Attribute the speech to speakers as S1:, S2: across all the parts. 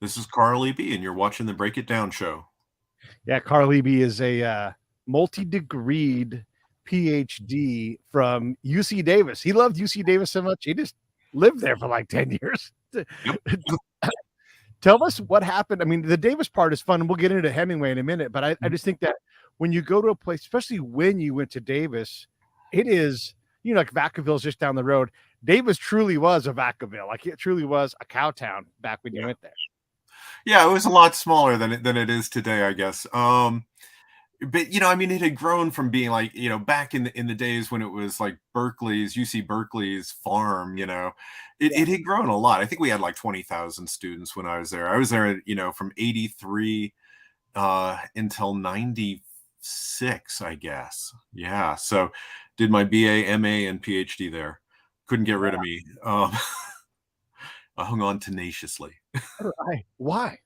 S1: This is Carl Eby, and you're watching the Break It Down show.
S2: Yeah, Carl Eby is a multi-degreed PhD from UC Davis. He loved UC Davis so much, he just lived there for like 10 years.
S1: Yep.
S2: Tell us what happened. I mean, the Davis part is fun, and we'll get into Hemingway in a minute, but I just think that when you go to a place, especially when you went to Davis, it is, like Vacaville's just down the road. Davis truly was a Vacaville. Like, it truly was a cow town back when you went there.
S1: Yeah, it was a lot smaller than it is today, I guess. But I mean, it had grown from being like, back in the days when it was like UC Berkeley's farm. It had grown a lot. I think we had like 20,000 students when I was there. I was there, from 83 until 96, I guess. Yeah, so did my BA, MA, and PhD there. Couldn't get rid of me. I hung on tenaciously.
S2: Why?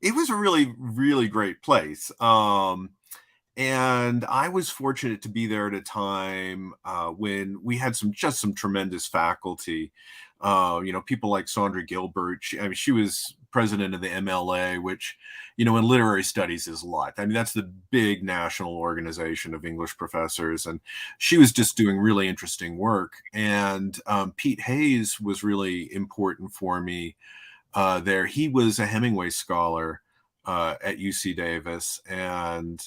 S1: It was a really, really great place. And I was fortunate to be there at a time when we had some tremendous faculty. People like Sandra Gilbert. She was president of the MLA, which, in literary studies is a lot. I mean, that's the big national organization of English professors. And she was just doing really interesting work. And Pete Hayes was really important for me there. He was a Hemingway scholar at UC Davis, and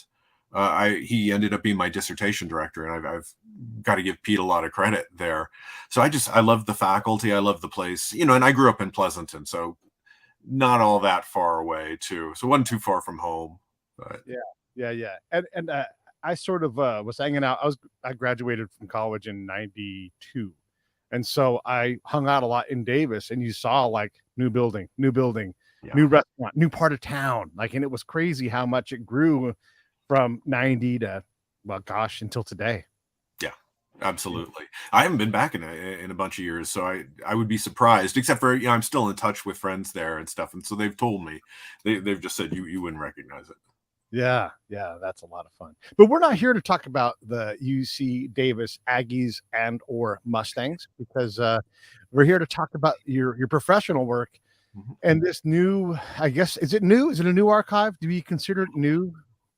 S1: he ended up being my dissertation director, and I've got to give Pete a lot of credit there. So I love the faculty, I love the place, and I grew up in Pleasanton, so not all that far away too. So it wasn't too far from home. But
S2: Yeah. And I sort of was hanging out. I graduated from college in 92. And so I hung out a lot in Davis, and you saw like new building, new restaurant, new part of town. And it was crazy how much it grew from 90 to, until today.
S1: Yeah, absolutely. I haven't been back in a bunch of years, so I would be surprised, except for, I'm still in touch with friends there and stuff. And so they've told me, they've just said you wouldn't recognize it.
S2: Yeah, that's a lot of fun. But we're not here to talk about the UC Davis Aggies and or Mustangs, because we're here to talk about your professional work and this new, I guess, is it new? Is it a new archive? Do you consider it new?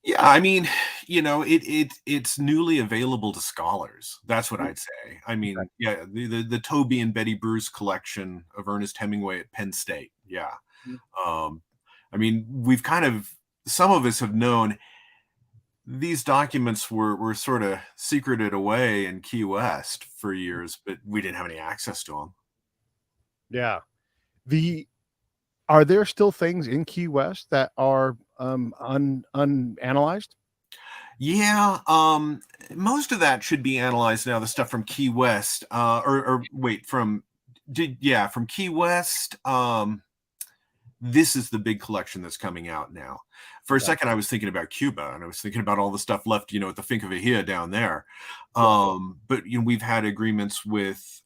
S1: Yeah, I mean, it's newly available to scholars. That's what I'd say. I mean, yeah, the Toby and Betty Bruce collection of Ernest Hemingway at Penn State. Yeah. I mean, we've some of us have known these documents were sort of secreted away in Key West for years, but we didn't have any access to them.
S2: Yeah. Are there still things in Key West that are unanalyzed?
S1: Yeah, most of that should be analyzed now. The stuff from Key West, from Key West. This is the big collection that's coming out now. For a second, I was thinking about Cuba, and I was thinking about all the stuff left, at the Finca Vigía down there. But we've had agreements with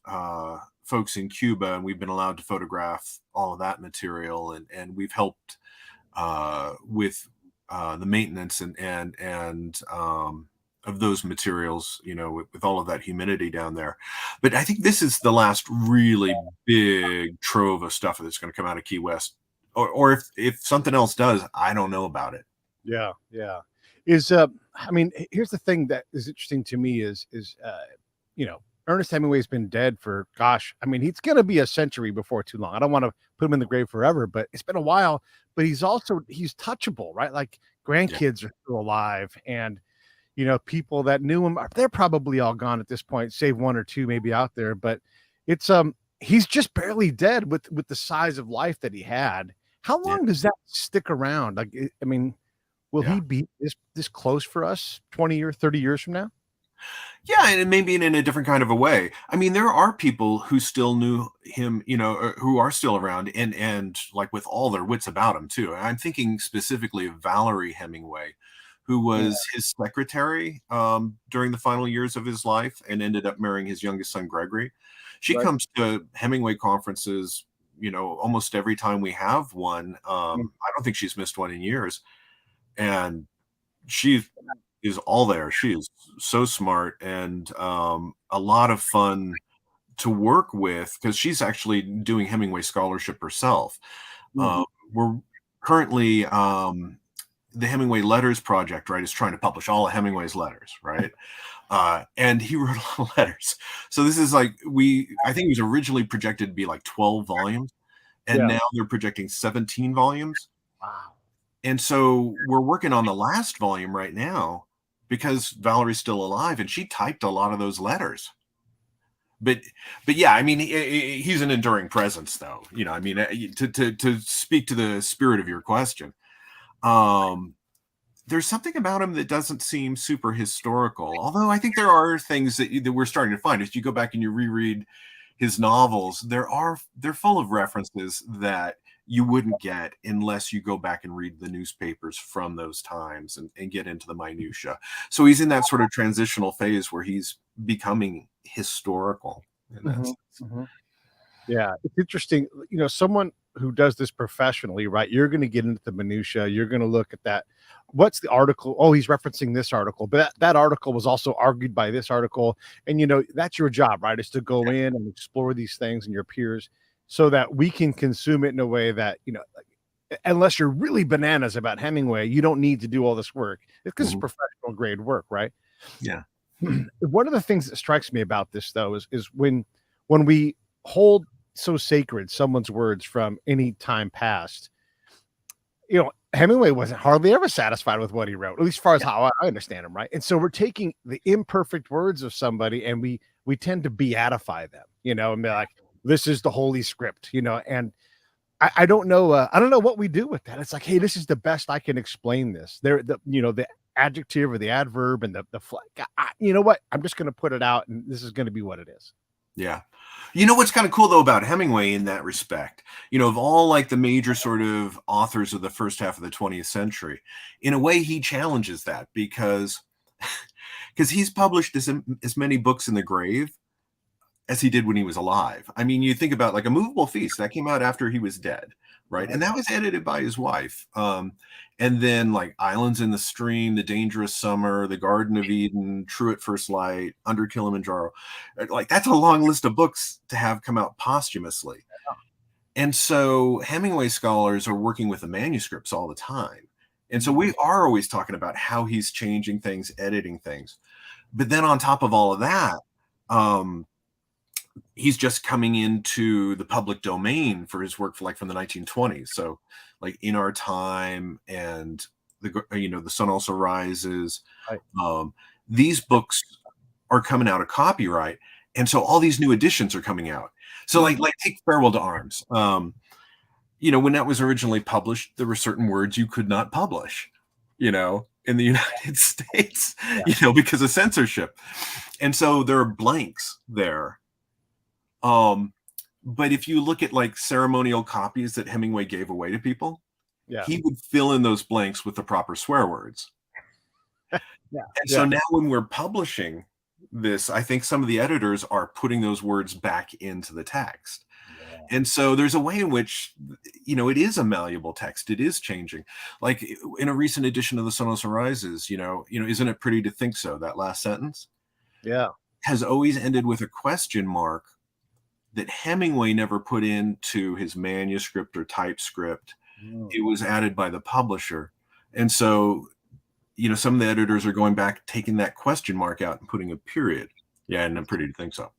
S1: folks in Cuba, and we've been allowed to photograph all of that material, and we've helped with the maintenance and of those materials, with all of that humidity down there. But I think this is the last really big trove of stuff that's going to come out of Key West. Or if something else does, I don't know about it.
S2: Yeah. Here's the thing that is interesting to me is Ernest Hemingway's been dead for, he's going to be a century before too long. I don't want to put him in the grave forever, but it's been a while. But he's touchable, right? Like grandkids are still alive, and people that knew him, they're probably all gone at this point, save one or two maybe out there. But it's he's just barely dead with the size of life that he had. How long does that stick around? Will he be this close for us 20 or 30 years from now?
S1: Yeah, and maybe in a different kind of a way. I mean, there are people who still knew him, who are still around, and like with all their wits about him too. I'm thinking specifically of Valerie Hemingway, who was his secretary during the final years of his life and ended up marrying his youngest son, Gregory. She comes to Hemingway conferences, almost every time we have one. I don't think she's missed one in years. And she is all there. She is so smart and a lot of fun to work with, because she's actually doing Hemingway scholarship herself.
S2: Mhm.
S1: We're currently the Hemingway Letters Project, right, is trying to publish all of Hemingway's letters, right? And he wrote a lot of letters. So this is like I think it was originally projected to be like 12 volumes, and
S2: Yeah.
S1: now they're projecting 17 volumes.
S2: Wow.
S1: And so we're working on the last volume right now because Valerie's still alive and she typed a lot of those letters. But yeah, I mean, he's an enduring presence, though. You know, I mean, to speak to the spirit of your question, there's something about him that doesn't seem super historical. Although I think there are things that we're starting to find as you go back and you reread his novels. They're full of references that you wouldn't get unless you go back and read the newspapers from those times and get into the minutia. So he's in that sort of transitional phase where he's becoming historical in that
S2: Mhm,
S1: sense.
S2: mhm. Yeah, it's interesting. You know, someone who does this professionally, right? You're going to get into the minutia. You're going to look at that. What's the article? Oh, he's referencing this article, but that article was also argued by this article. And you know, that's your job, right? Is to go in and explore these things and your peers, so that we can consume it in a way that like, unless you're really bananas about Hemingway, you don't need to do all this work because it's
S1: Mhm.
S2: professional grade work, right?
S1: Yeah.
S2: One of the things that strikes me about this though is when we hold so sacred someone's words from any time past, you know, Hemingway wasn't hardly ever satisfied with what he wrote, at least as far as
S1: Yeah.
S2: how I understand him, right? And so we're taking the imperfect words of somebody and we tend to beatify them, you know, and be like, this is the holy script, you know, and I don't know what we do with that. It's like, hey, this is the best I can explain this. The adjective or the adverb and the flag. You know what? I'm just going to put it out, and this is going to be what it is.
S1: Yeah. You know what's kind of cool though about Hemingway in that respect? You know, of all like the major sort of authors of the first half of the 20th century, in a way he challenges that because he's published as many books in the grave as he did when he was alive. I mean, you think about like A Movable Feast that came out after he was dead, right?
S2: Right.
S1: And that was edited by his wife. And then like Islands in the Stream, The Dangerous Summer, The Garden of Eden, True at First Light, Under Kilimanjaro. Like that's a long list of books to have come out posthumously. And so Hemingway scholars are working with the manuscripts all the time. And so we are always talking about how he's changing things, editing things. But then on top of all of that, um, he's just coming into the public domain for his work from the 1920s. So like In Our Time and the Sun Also Rises.
S2: Right.
S1: These books are coming out of copyright. And so all these new editions are coming out. So like take Farewell to Arms. When that was originally published, there were certain words you could not publish, in the United States, because of censorship. And so there are blanks there. But if you look at like ceremonial copies that Hemingway gave away to people,
S2: Yeah.
S1: he would fill in those blanks with the proper swear words.
S2: Yeah.
S1: And so now when we're publishing this, I think some of the editors are putting those words back into the text.
S2: Yeah.
S1: And so there's a way in which, it is a malleable text. It is changing. Like in a recent edition of The Sun Also Rises, isn't it pretty to think so? That last sentence has always ended with a question mark that Hemingway never put into his manuscript or typescript. It was added by the publisher. And so, some of the editors are going back, taking that question mark out and putting a period. Yeah, and I'm pretty to think so.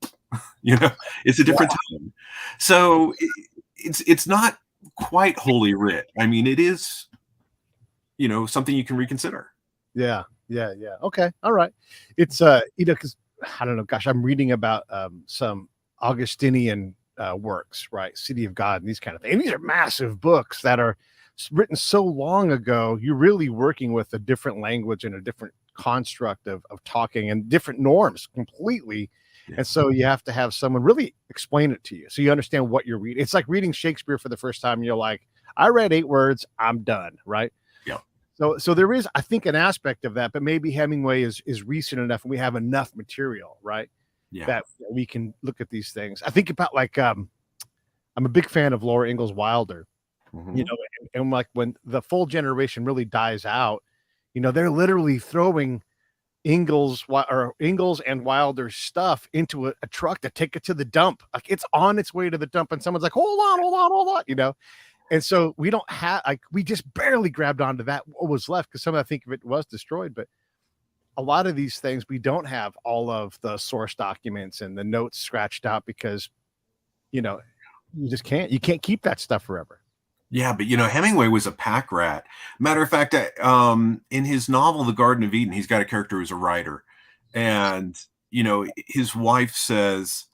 S1: It's a different time. So it's not quite holy writ. I mean, it is, something you can reconsider.
S2: Yeah. Okay. All right. It's because I don't know, gosh, I'm reading about some Augustinian works, right? City of God and these kind of things. And these are massive books that are written so long ago. You're really working with a different language and a different construct of talking and different norms completely. Yeah. And so you have to have someone really explain it to you so you understand what you're reading. It's like reading Shakespeare for the first time. And you're like, I read 8 words, I'm done, right?
S1: Yeah.
S2: So there is, I think, an aspect of that, but maybe Hemingway is recent enough and we have enough material, right?
S1: Yeah.
S2: That we can look at these things. I think about like I'm a big fan of Laura Ingalls Wilder, and like when the full generation really dies out, they're literally throwing Ingalls and Wilder's stuff into a truck to take it to the dump. Like it's on its way to the dump, and someone's like, hold on. And so we don't have, like, we just barely grabbed onto that, what was left, because some, I think of it was destroyed, but a lot of these things, we don't have all of the source documents and the notes scratched out because, you know, you can't keep that stuff forever.
S1: Yeah, but Hemingway was a pack rat. Matter of fact, in his novel The Garden of Eden, he's got a character who's a writer, and his wife says,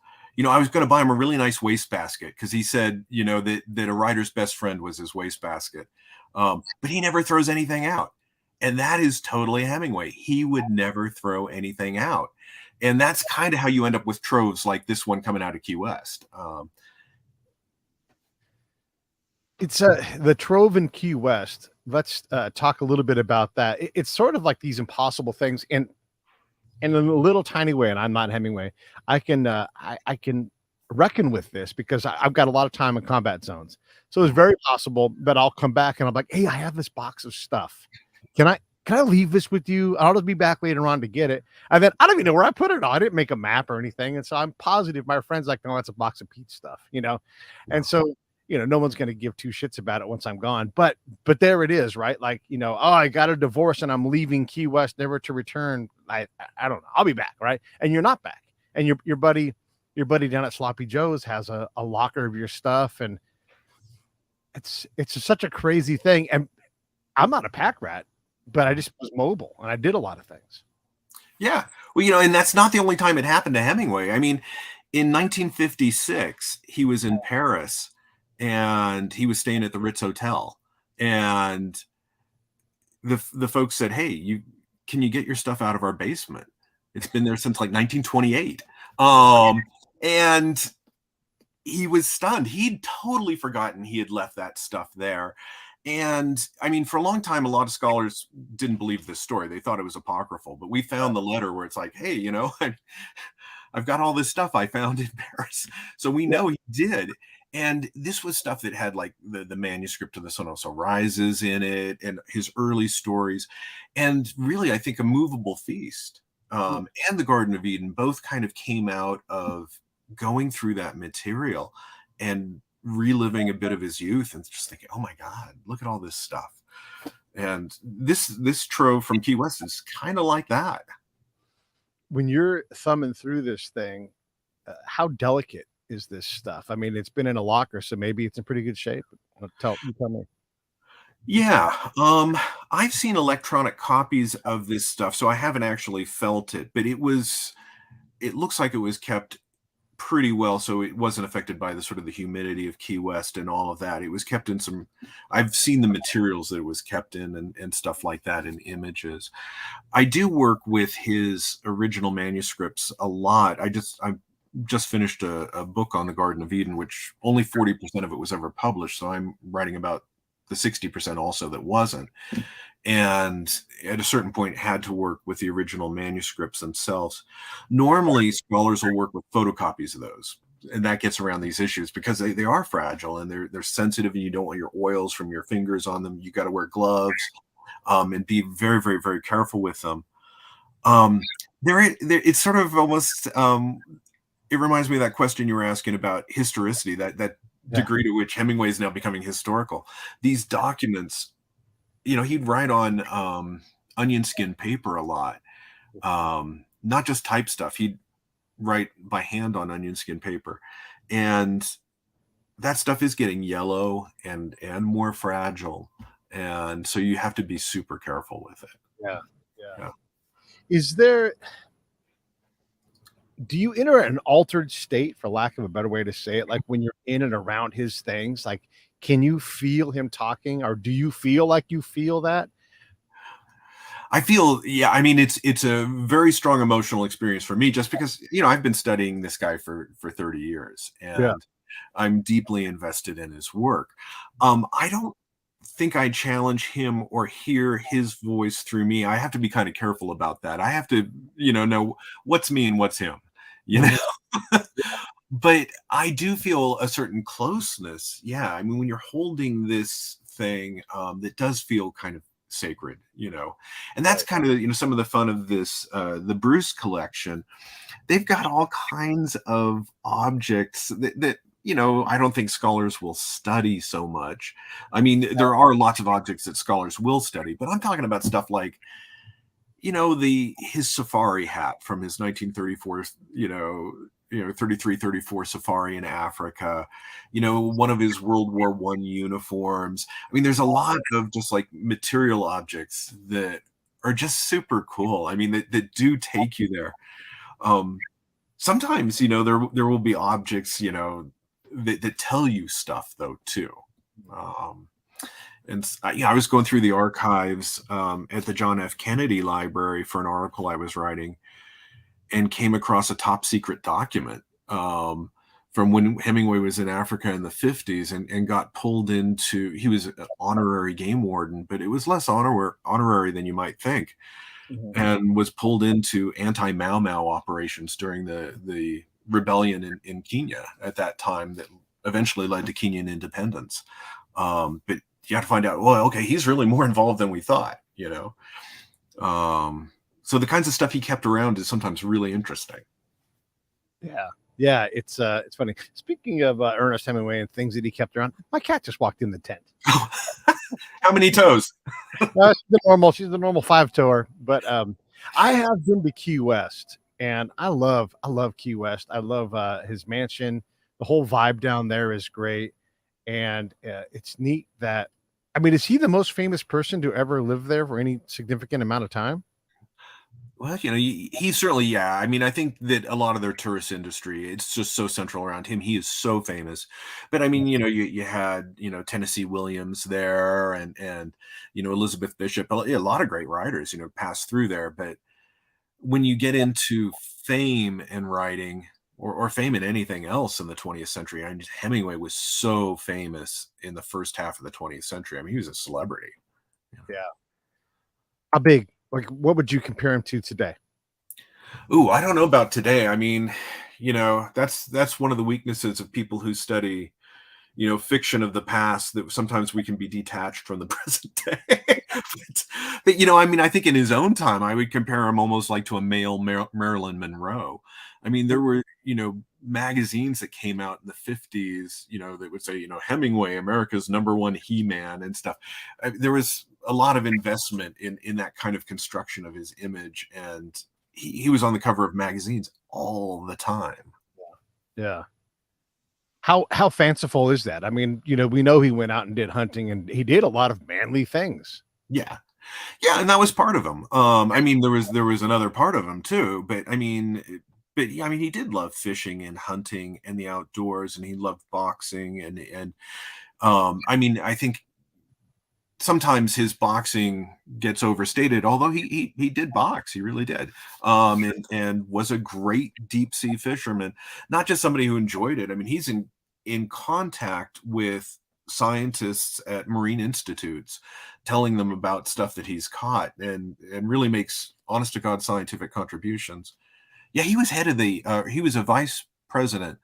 S1: I was going to buy him a really nice wastebasket because he said, that a writer's best friend was his wastebasket, but he never throws anything out, and that is totally Hemingway. He would never throw anything out, and that's kind of how you end up with troves like this one coming out of Key West.
S2: It's the Trove in Key West. Let's talk a little bit about that. It's sort of like these impossible things, and in a little tiny way. And I'm not Hemingway. I can reckon with this because I've got a lot of time in combat zones. So it's very possible that I'll come back and I'm like, hey, I have this box of stuff. Can I leave this with you? I'll just be back later on to get it. And then I don't even know where I put it. I didn't make a map or anything. And so I'm positive my friend's like, no, that's a box of Pete stuff, And so no one's going to give two shits about it once I'm gone, but there it is, right? Like, oh, I got a divorce and I'm leaving Key West, never to return. I don't know. I'll be back. Right. And you're not back. And your buddy down at Sloppy Joe's has a locker of your stuff. And it's such a crazy thing. And I'm not a pack rat, but I just was mobile and I did a lot of things.
S1: Yeah. Well, and that's not the only time it happened to Hemingway. I mean, in 1956, he was in Paris, and he was staying at the Ritz Hotel, and the folks said, hey, can you get your stuff out of our basement? It's been there since like 1928. And he was stunned. He'd totally forgotten he had left that stuff there. And I mean, for a long time, a lot of scholars didn't believe this story. They thought it was apocryphal, but we found the letter where it's like, hey, I've got all this stuff I found in Paris. So we know he did. And this was stuff that had like the manuscript of The Sun Also Rises in it, and his early stories, and really, I think, A Movable Feast and The Garden of Eden both kind of came out of going through that material and reliving a bit of his youth, and just thinking, oh my God, look at all this stuff. And this trove from Key West is kind of like that.
S2: When you're thumbing through this thing, how delicate is this stuff? I mean, it's been in a locker, so maybe it's in pretty good shape. Tell me.
S1: Yeah. I've seen electronic copies of this stuff, so I haven't actually felt it, but it looks like it was kept pretty well, so it wasn't affected by the sort of the humidity of Key West and all of that. It was kept in I've seen the materials that it was kept in and stuff like that, in images. I do work with his original manuscripts a lot. I just finished a book on the Garden of Eden, which only 40% of it was ever published. So I'm writing about the 60% also that wasn't. And at a certain point had to work with the original manuscripts themselves. Normally scholars will work with photocopies of those, and that gets around these issues because they are fragile and they're sensitive, and you don't want your oils from your fingers on them. You got to wear gloves and be very, very, very careful with them. It's sort of almost it reminds me of that question you were asking about historicity, that degree to which Hemingway is now becoming historical. These documents, he'd write on onion skin paper a lot, not just type stuff. He'd write by hand on onion skin paper, and that stuff is getting yellow and more fragile, and so you have to be super careful with it. Yeah.
S2: Do you enter an altered state, for lack of a better way to say it? Like when you're in and around his things, like, can you feel him talking, or do you feel like you feel that?
S1: I feel, yeah, I mean, it's a very strong emotional experience for me, just because, I've been studying this guy for 30 years, and I'm deeply invested in his work. I don't think I challenge him or hear his voice through me. I have to be kind of careful about that. I have to, know what's me and what's him, But I do feel a certain closeness. Yeah. I mean, when you're holding this thing that does feel kind of sacred, and that's kind of, some of the fun of this, the Bruce collection. They've got all kinds of objects that I don't think scholars will study so much. I mean, there are lots of objects that scholars will study, but I'm talking about stuff like, his safari hat from his 1934, 33, 34 safari in Africa, one of his World War I uniforms. I mean, there's a lot of just like material objects that are just super cool. I mean, that do take you there. Sometimes, there will be objects, that tell you stuff though too. I was going through the archives at the John F. Kennedy Library for an article I was writing, and came across a top secret document from when Hemingway was in Africa in the 50s, and got pulled into. He was an honorary game warden, but it was less honorary than you might think, and was pulled into anti-Mau Mau operations during the rebellion in Kenya at that time that eventually led to Kenyan independence. But you have to find out, well, okay, he's really more involved than we thought, so the kinds of stuff he kept around is sometimes really interesting.
S2: Yeah, it's funny. Speaking of Ernest Hemingway and things that he kept around, my cat just walked in the tent.
S1: How many toes?
S2: She's the normal 5-toer, but I have been to Key West, and I love Key West. I love his mansion. The whole vibe down there is great, and it's neat that, I mean, is he the most famous person to ever live there for any significant amount of time?
S1: Well, he's certainly, yeah. I mean, I think that a lot of their tourist industry, it's just so central around him. He is so famous. But I mean, you had, Tennessee Williams there, and Elizabeth Bishop, a lot of great writers, passed through there. But when you get into fame and writing, or fame in anything else in the 20th century, I mean, Hemingway was so famous in the first half of the 20th century. I mean, he was a celebrity.
S2: Yeah. How big? Like, what would you compare him to today?
S1: Ooh, I don't know about today. I mean, that's one of the weaknesses of people who study, fiction of the past, that sometimes we can be detached from the present day. but I mean, I think in his own time, I would compare him almost like to a male Marilyn Monroe. I mean, there were, magazines that came out in the 50s, that would say, Hemingway, America's #1 He-Man and stuff. There was a lot of investment in that kind of construction of his image, and he was on the cover of magazines all the time.
S2: Yeah. How fanciful is that? I mean, we know he went out and did hunting, and he did a lot of manly things.
S1: Yeah, and that was part of him. I mean, there was another part of him too, but I mean, he did love fishing and hunting and the outdoors, and he loved boxing, and I mean, I think sometimes his boxing gets overstated, although he did box. He really did. And was a great deep sea fisherman, not just somebody who enjoyed it. I mean, he's in contact with scientists at marine institutes, telling them about stuff that he's caught, and really makes honest to God scientific contributions. Yeah, he was he was a vice president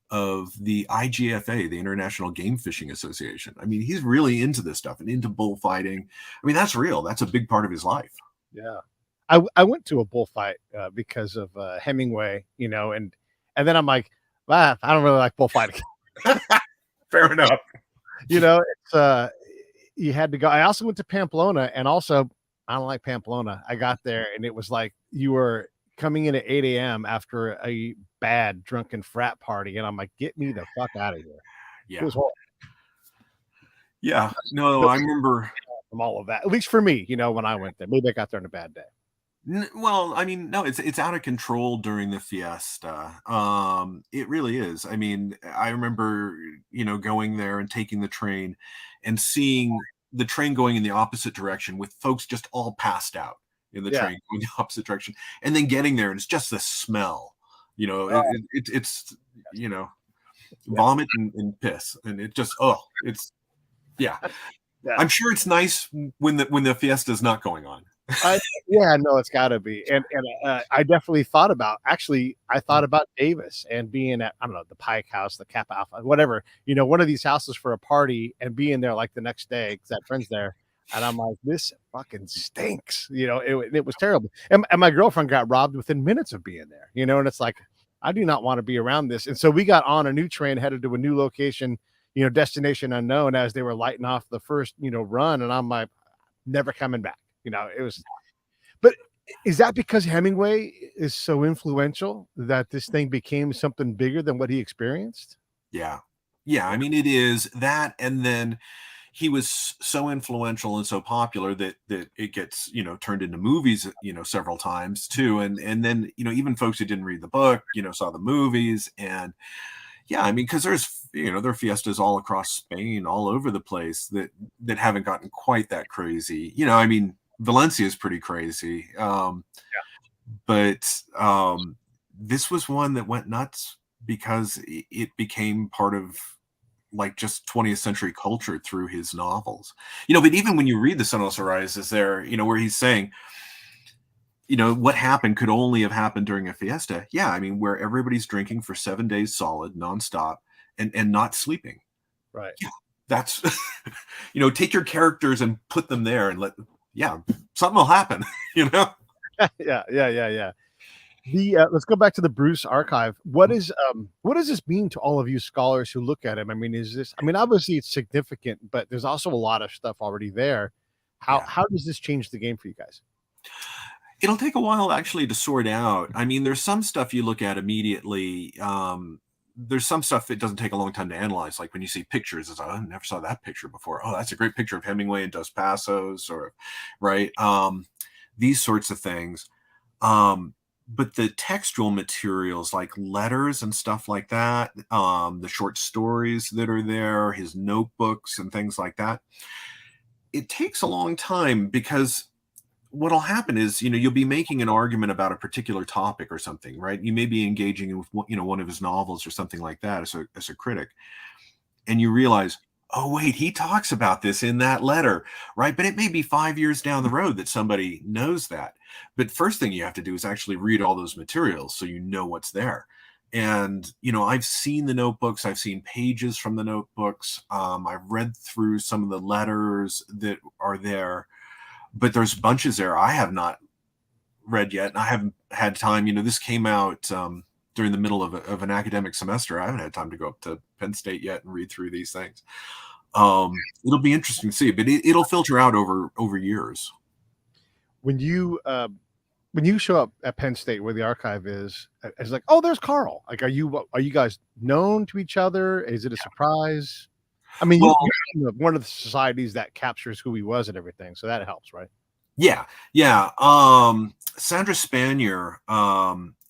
S1: of the IGFA, the International Game Fishing Association. I mean, he's really into this stuff and into bullfighting. I mean, that's real. That's a big part of his life.
S2: Yeah. I went to a bullfight because of Hemingway, and then I'm like, I don't really like bullfighting.
S1: Fair enough.
S2: It's you had to go. I also went to Pamplona, and also I don't like Pamplona. I got there, and it was like you were coming in at 8 a.m. after a bad drunken frat party, and I'm like, get me the fuck out of here.
S1: Yeah.
S2: It was horrible.
S1: Yeah. No, I remember
S2: from all of that, at least for me, when I went there. Maybe I got there on a bad day.
S1: Well, I mean, no, it's out of control during the fiesta. It really is. I mean, I remember, going there and taking the train and seeing the train going in the opposite direction with folks just all passed out in the train going the opposite direction, and then getting there and it's just the smell. It's vomit and piss, and it just it's yeah. I'm sure it's nice when the fiesta is not going on.
S2: No, it's got to be. And I definitely thought about Davis and being at, I don't know, the Pike House, the Kappa Alpha, whatever, one of these houses for a party, and being there like the next day because that friend's there. And I'm like, this fucking stinks. It was terrible. And my girlfriend got robbed within minutes of being there, and it's like, I do not want to be around this. And so we got on a new train, headed to a new location, destination unknown, as they were lighting off the first, run. And I'm like, never coming back. It was, but is that because Hemingway is so influential that this thing became something bigger than what he experienced?
S1: Yeah. Yeah. I mean, it is that. And then he was so influential and so popular that it gets, turned into movies, several times too. And then, even folks who didn't read the book, saw the movies. And yeah, I mean, because there's, there are fiestas all across Spain, all over the place that haven't gotten quite that crazy. I mean, Valencia is pretty crazy. But this was one that went nuts because it became part of like just 20th century culture through his novels. But even when you read The Sun Also Rises there, where he's saying, what happened could only have happened during a fiesta. Yeah, I mean, where everybody's drinking for 7 days solid, nonstop, and not sleeping.
S2: Right.
S1: Yeah, that's, take your characters and put them there and something will happen,
S2: yeah. Let's go back to the Bruce archive. What does this mean to all of you scholars who look at him? I mean, obviously it's significant, but there's also a lot of stuff already there. How does this change the game for you guys?
S1: It'll take a while actually to sort out. I mean, there's some stuff you look at immediately. There's some stuff that doesn't take a long time to analyze. Like when you see pictures, it's like, I never saw that picture before. Oh, that's a great picture of Hemingway and Dos Passos, or right. These sorts of things. But the textual materials like letters and stuff like that, the short stories that are there, his notebooks and things like that, it takes a long time because what'll happen is, you'll be making an argument about a particular topic or something, right? You may be engaging with, one of his novels or something like that as a critic. And you realize, oh, wait, he talks about this in that letter, right? But it may be 5 years down the road that somebody knows that. But first thing you have to do is actually read all those materials so you know what's there. And, I've seen the notebooks, I've seen pages from the notebooks. I've read through some of the letters that are there, but there's bunches there I have not read yet. And I haven't had time, this came out during the middle of an academic semester. I haven't had time to go up to Penn State yet and read through these things. It'll be interesting to see, but it'll filter out over years.
S2: When you show up at Penn State where the archive is, it's like, oh, there's Carl. Like, are you guys known to each other? Is it a surprise? I mean, you're one of the societies that captures who he was and everything, so that helps, right?
S1: Yeah. Sandra Spanier,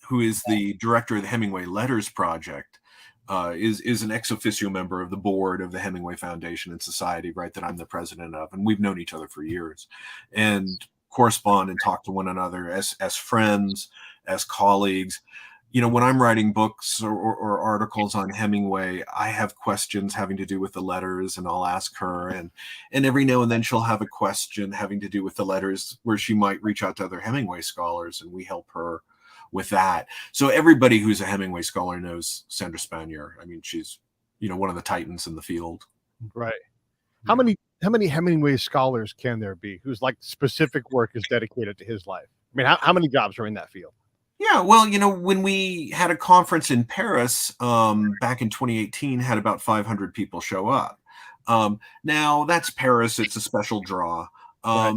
S1: who is the director of the Hemingway Letters Project, is an ex officio member of the board of the Hemingway Foundation and Society, right, that I'm the president of, and we've known each other for years and correspond and talk to one another as friends, as colleagues. When I'm writing books or articles on Hemingway, I have questions having to do with the letters, and I'll ask her, and every now and then she'll have a question having to do with the letters where she might reach out to other Hemingway scholars, and we help her with that. So everybody who's a Hemingway scholar knows Sandra Spanier. I mean, she's, one of the titans in the field.
S2: Right. How many Hemingway scholars can there be whose like specific work is dedicated to his life? I mean, how many jobs are in that field?
S1: Yeah, well, when we had a conference in Paris back in 2018, had about 500 people show up. Now that's Paris; it's a special draw.
S2: Right.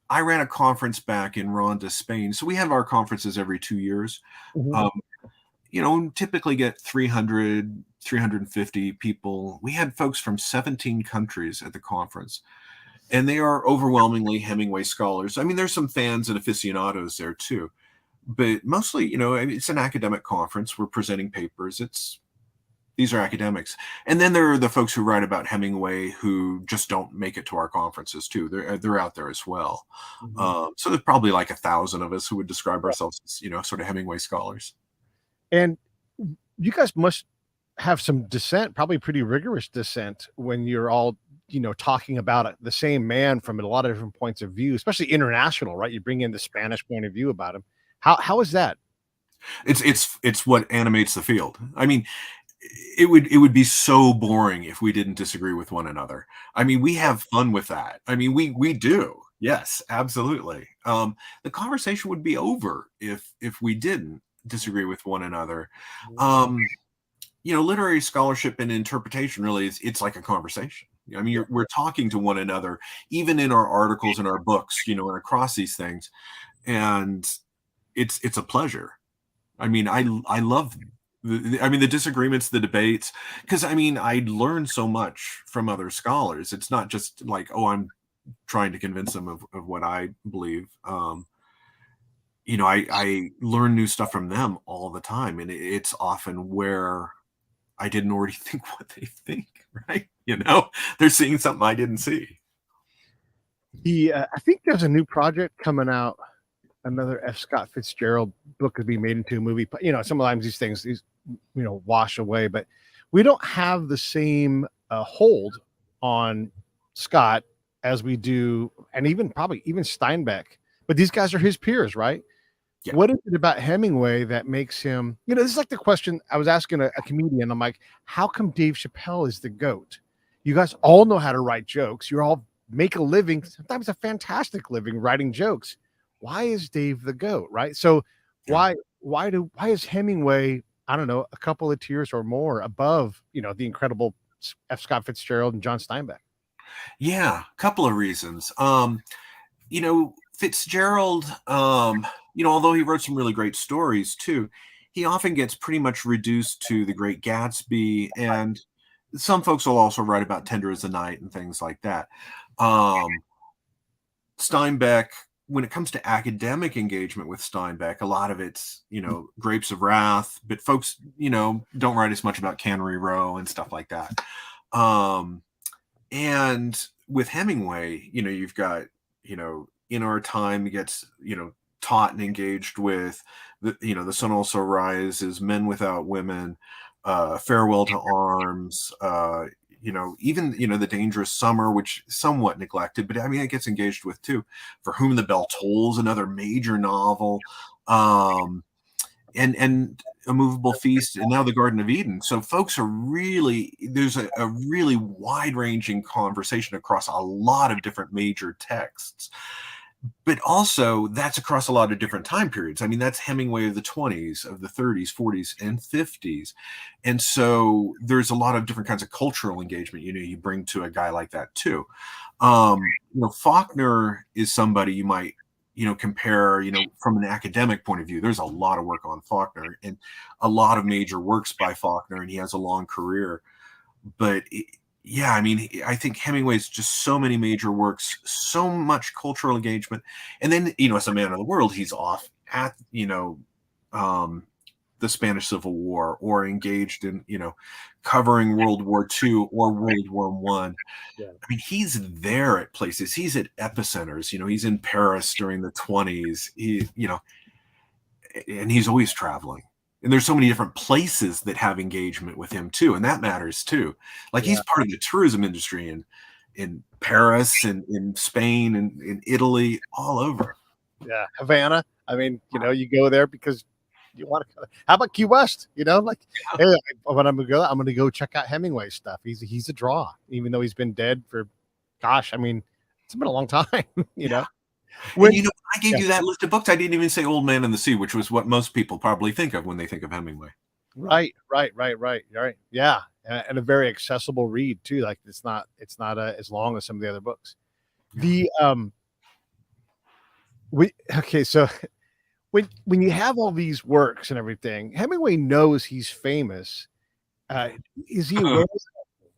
S1: I ran a conference back in Ronda, Spain, so we have our conferences every 2 years.
S2: Mm-hmm.
S1: Typically get 300, 350 people. We had folks from 17 countries at the conference, and they are overwhelmingly Hemingway scholars. I mean, there's some fans and aficionados there too. But mostly, it's an academic conference. We're presenting papers. These are academics. And then there are the folks who write about Hemingway who just don't make it to our conferences too. They're out there as well. Mm-hmm. So there's probably like 1,000 of us who would describe ourselves as, sort of Hemingway scholars.
S2: And you guys must have some dissent, probably pretty rigorous dissent, when you're all, talking about the same man from a lot of different points of view, especially international, right? You bring in the Spanish point of view about him. How is that?
S1: It's what animates the field. I mean, it would be so boring if we didn't disagree with one another. I mean, we have fun with that. I mean, we do. Yes, absolutely. The conversation would be over if we didn't. disagree with one another. Literary scholarship and interpretation really it's like a conversation. I mean, we're talking to one another, even in our articles and our books, and across these things, and it's a pleasure. I mean, I love the disagreements, the debates, because I learn so much from other scholars. It's not just like, oh, I'm trying to convince them of what I believe. I learn new stuff from them all the time, and it's often where I didn't already think what they think, right? They're seeing something I didn't see.
S2: I think there's a new project coming out. Another F. Scott Fitzgerald book could be made into a movie. Sometimes these things, wash away, but we don't have the same hold on Scott as we do, and even Steinbeck. But these guys are his peers, right? Yeah. What is it about Hemingway that makes him, this is like the question I was asking a comedian. I'm like, how come Dave Chappelle is the GOAT? You guys all know how to write jokes. You all make a living, sometimes a fantastic living, writing jokes. Why is Dave the GOAT, right? So why is Hemingway, I don't know, a couple of tiers or more above, the incredible F. Scott Fitzgerald and John Steinbeck?
S1: Yeah, a couple of reasons. Fitzgerald, although he wrote some really great stories too, he often gets pretty much reduced to The Great Gatsby, and some folks will also write about Tender as the Night and things like that. Steinbeck, when it comes to academic engagement with Steinbeck, a lot of it's, Grapes of Wrath, but folks, don't write as much about Cannery Row and stuff like that. And with Hemingway, you've got, In Our Time, he gets, taught and engaged with The Sun Also Rises, Men Without Women, Farewell to Arms, even, The Dangerous Summer, which somewhat neglected, but it gets engaged with too. For Whom the Bell Tolls, another major novel, and A Movable Feast, and now The Garden of Eden. So folks are really, there's a really wide-ranging conversation across a lot of different major texts. But also, that's across a lot of different time periods. That's Hemingway of the 20s, of the 30s, 40s, and 50s. And so there's a lot of different kinds of cultural engagement, you bring to a guy like that too. Faulkner is somebody you might, compare, from an academic point of view. There's a lot of work on Faulkner and a lot of major works by Faulkner, and he has a long career. But I think Hemingway's just so many major works, so much cultural engagement. And then, as a man of the world, he's off at, the Spanish Civil War, or engaged in, covering World War II or World War I. Yeah. He's there at places. He's at epicenters. He's in Paris during the 20s. And he's always traveling. And there's so many different places that have engagement with him too, and that matters too. Like, he's part of the tourism industry in Paris and in Spain and in Italy, all over.
S2: Yeah, Havana. You go there because you want to. How about Key West? Hey, when I'm gonna go check out Hemingway stuff. He's a draw, even though he's been dead for, it's been a long time. Know.
S1: When I gave you that list of books, I didn't even say Old Man and the Sea, which was what most people probably think of when they think of Hemingway.
S2: Right. Yeah, and a very accessible read too. Like, it's not as long as some of the other books. So when you have all these works and everything, Hemingway knows he's famous. Is he aware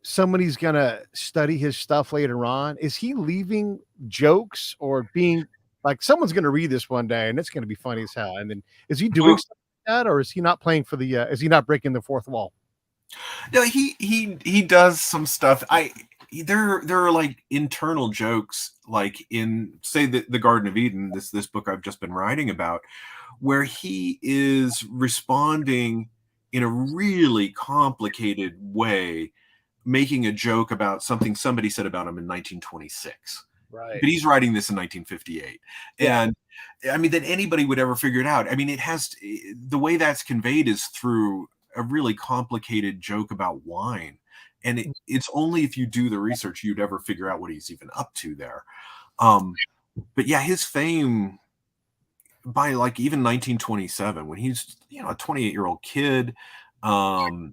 S2: somebody's gonna study his stuff later on? Is he leaving jokes or being like, someone's gonna read this one day and it's gonna be funny as hell? And then is he doing stuff like that, or is he not playing for the? Is he not breaking the fourth wall?
S1: No, he does some stuff. There are like internal jokes, like in, say, the Garden of Eden, this book I've just been writing about, where he is responding in a really complicated way, making a joke about something somebody said about him in 1926.
S2: Right.
S1: But he's writing this in 1958. Yeah. And that anybody would ever figure it out. The way that's conveyed is through a really complicated joke about wine. And it's only if you do the research you'd ever figure out what he's even up to there. But yeah, his fame, by like even 1927, when he's, a 28-year-old kid, well,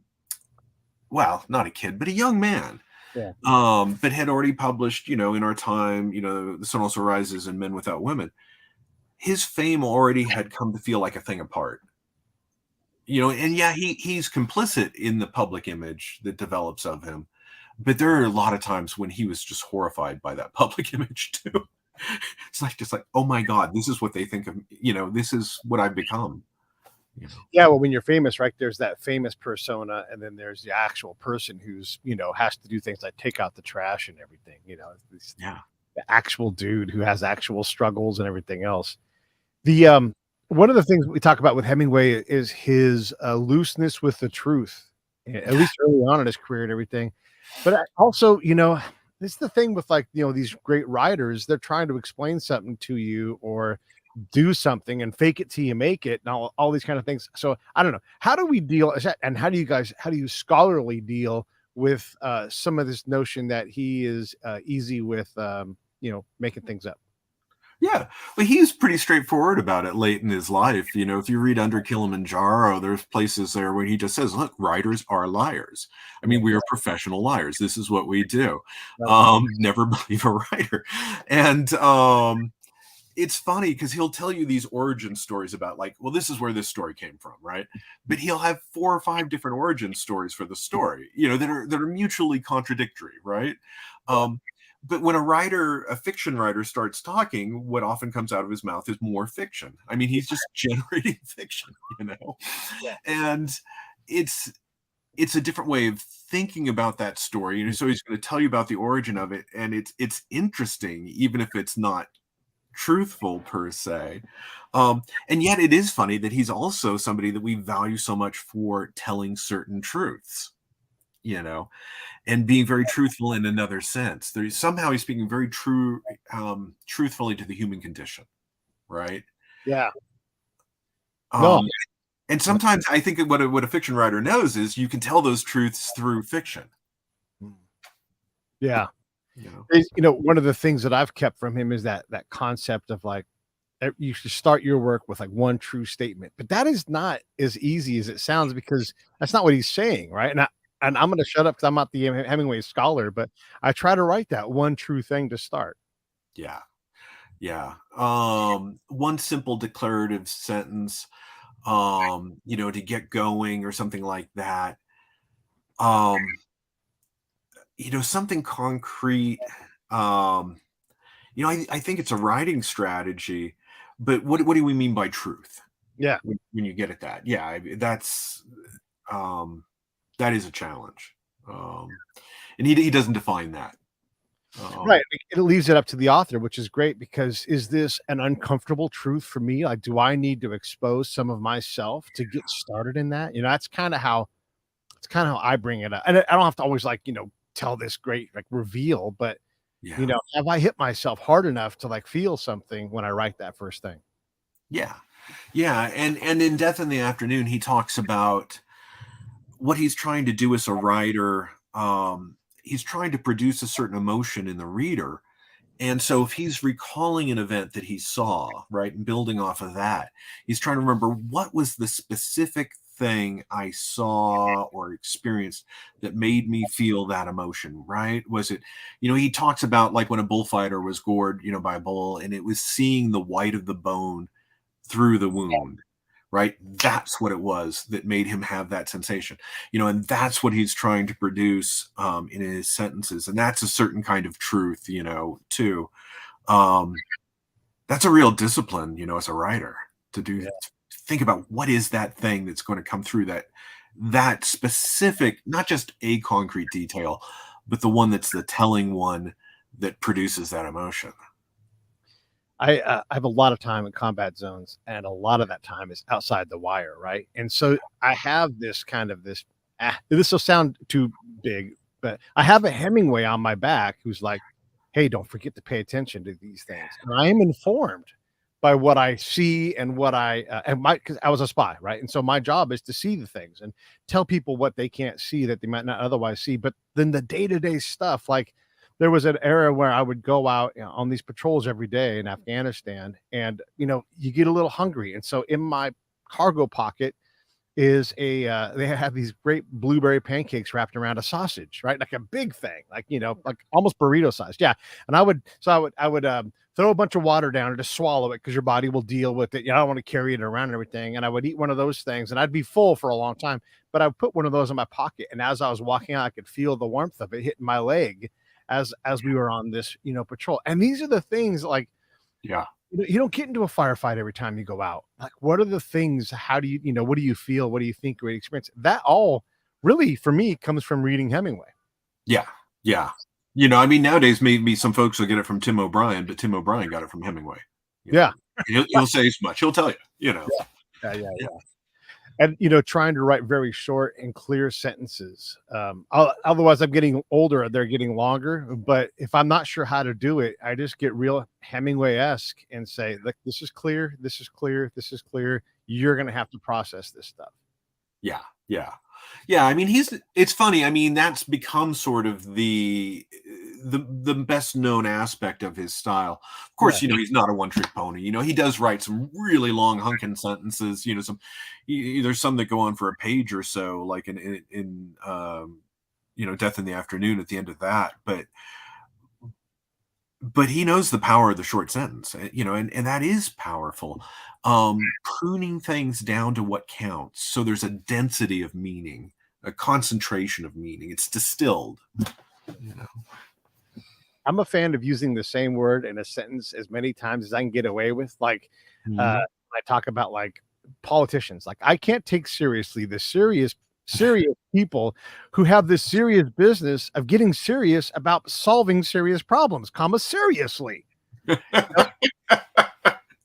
S1: not a kid, but a young man,
S2: Yeah.
S1: but had already published, In Our Time, The Sun Also Rises and Men Without Women. His fame already had come to feel like a thing apart. And yeah, he's complicit in the public image that develops of him. But there are a lot of times when he was just horrified by that public image too. It's like, just like, oh my God, this is what they think of, this is what I've become.
S2: Yeah, well, when you're famous, right, there's that famous persona, and then there's the actual person who's, has to do things like take out the trash and everything,
S1: Yeah.
S2: the actual dude who has actual struggles and everything else. The one of the things we talk about with Hemingway is his looseness with the truth, at least early on in his career and everything. But also, this is the thing with like, these great writers, they're trying to explain something to you or do something and fake it till you make it and all these kind of things. So I don't know. How do we deal, and how do you scholarly deal with some of this notion that he is easy with, making things up?
S1: Yeah, well, he's pretty straightforward about it late in his life. If you read Under Kilimanjaro, there's places there where he just says, look, writers are liars. I mean, we are professional liars. This is what we do. Never believe a writer. And it's funny because he'll tell you these origin stories about like, well, this is where this story came from, right? But he'll have 4 or 5 different origin stories for the story, that are mutually contradictory, right? But when a fiction writer starts talking, what often comes out of his mouth is more fiction. I mean, he's just generating fiction,
S2: Yeah.
S1: And it's a different way of thinking about that story. So he's going to tell you about the origin of it, and it's interesting, even if it's not truthful per se. And yet it is funny that he's also somebody that we value so much for telling certain truths, and being very truthful in another sense. Somehow he's speaking very truthfully to the human condition, right?
S2: Yeah.
S1: No. And sometimes I think what a fiction writer knows is you can tell those truths through fiction.
S2: Yeah. One of the things that I've kept from him is that concept of like, you should start your work with like one true statement, but that is not as easy as it sounds, because that's not what he's saying. Right. And I'm going to shut up because I'm not the Hemingway scholar, but I try to write that one true thing to start.
S1: Yeah. Yeah. One simple declarative sentence, to get going or something like that. Something concrete. I think it's a writing strategy, but what do we mean by truth?
S2: Yeah.
S1: When you get at that. Yeah. That's, that is a challenge. And he doesn't define that.
S2: Right. It leaves it up to the author, which is great, because is this an uncomfortable truth for me? Like, do I need to expose some of myself to get started in that? That's kind of how I bring it up. And I don't have to always like, tell this great like reveal, but have I hit myself hard enough to like feel something when I write that first thing?
S1: Yeah. Yeah. And in Death in the Afternoon, he talks about what he's trying to do as a writer. He's trying to produce a certain emotion in the reader. And so if he's recalling an event that he saw, right, and building off of that, he's trying to remember what was the specific thing I saw or experienced that made me feel that emotion, right? Was it, he talks about like when a bullfighter was gored, by a bull, and it was seeing the white of the bone through the wound. Right? That's what it was that made him have that sensation, and that's what he's trying to produce in his sentences. And that's a certain kind of truth, too. That's a real discipline, as a writer to do, to think about what is that thing that's going to come through that specific, not just a concrete detail, but the one that's the telling one that produces that emotion.
S2: I have a lot of time in combat zones, and a lot of that time is outside the wire, right? And so I have this this will sound too big, but I have a Hemingway on my back who's like, hey, don't forget to pay attention to these things. And I am informed by what I see and what because I was a spy, right? And so my job is to see the things and tell people what they can't see that they might not otherwise see. But then the day-to-day stuff, like there was an era where I would go out, you know, on these patrols every day in Afghanistan, and you know, you get a little hungry, and so in my cargo pocket is a they have these great blueberry pancakes wrapped around a sausage, right? Like a big thing, like, you know, like almost burrito sized. Yeah. And I would throw a bunch of water down and just swallow it because your body will deal with it. You know, I don't want to carry it around and everything. And I would eat one of those things and I'd be full for a long time. But I would put one of those in my pocket. And as I was walking out, I could feel the warmth of it hitting my leg as we were on this, you know, patrol. And these are the things like,
S1: Yeah.
S2: you don't get into a firefight every time you go out. Like, what are the things? How do you, you know, what do you feel? What do you think? What experience? That all really, for me, comes from reading Hemingway.
S1: Yeah. Yeah. You know, I mean, nowadays maybe some folks will get it from Tim O'Brien, but Tim O'Brien got it from Hemingway. You know?
S2: Yeah.
S1: He'll say as much. He'll tell you, you know.
S2: Yeah. And, you know, trying to write very short and clear sentences. Otherwise, I'm getting older. They're getting longer. But if I'm not sure how to do it, I just get real Hemingway-esque and say, look, this is clear. This is clear. This is clear. You're going to have to process this stuff.
S1: Yeah. Yeah. Yeah. I mean, it's funny. I mean, that's become sort of the best known aspect of his style. Of course, you know, he's not a one trick pony. You know, he does write some really long hunking sentences, you know, there's some that go on for a page or so, like in you know, Death in the Afternoon at the end of that. But he knows the power of the short sentence, you know, and that is powerful. Pruning things down to what counts. So there's a density of meaning, a concentration of meaning. It's distilled, you know.
S2: I'm a fan of using the same word in a sentence as many times as I can get away with. Like, I talk about like politicians. Like, I can't take seriously the serious people who have this serious business of getting serious about solving serious problems, seriously. You know?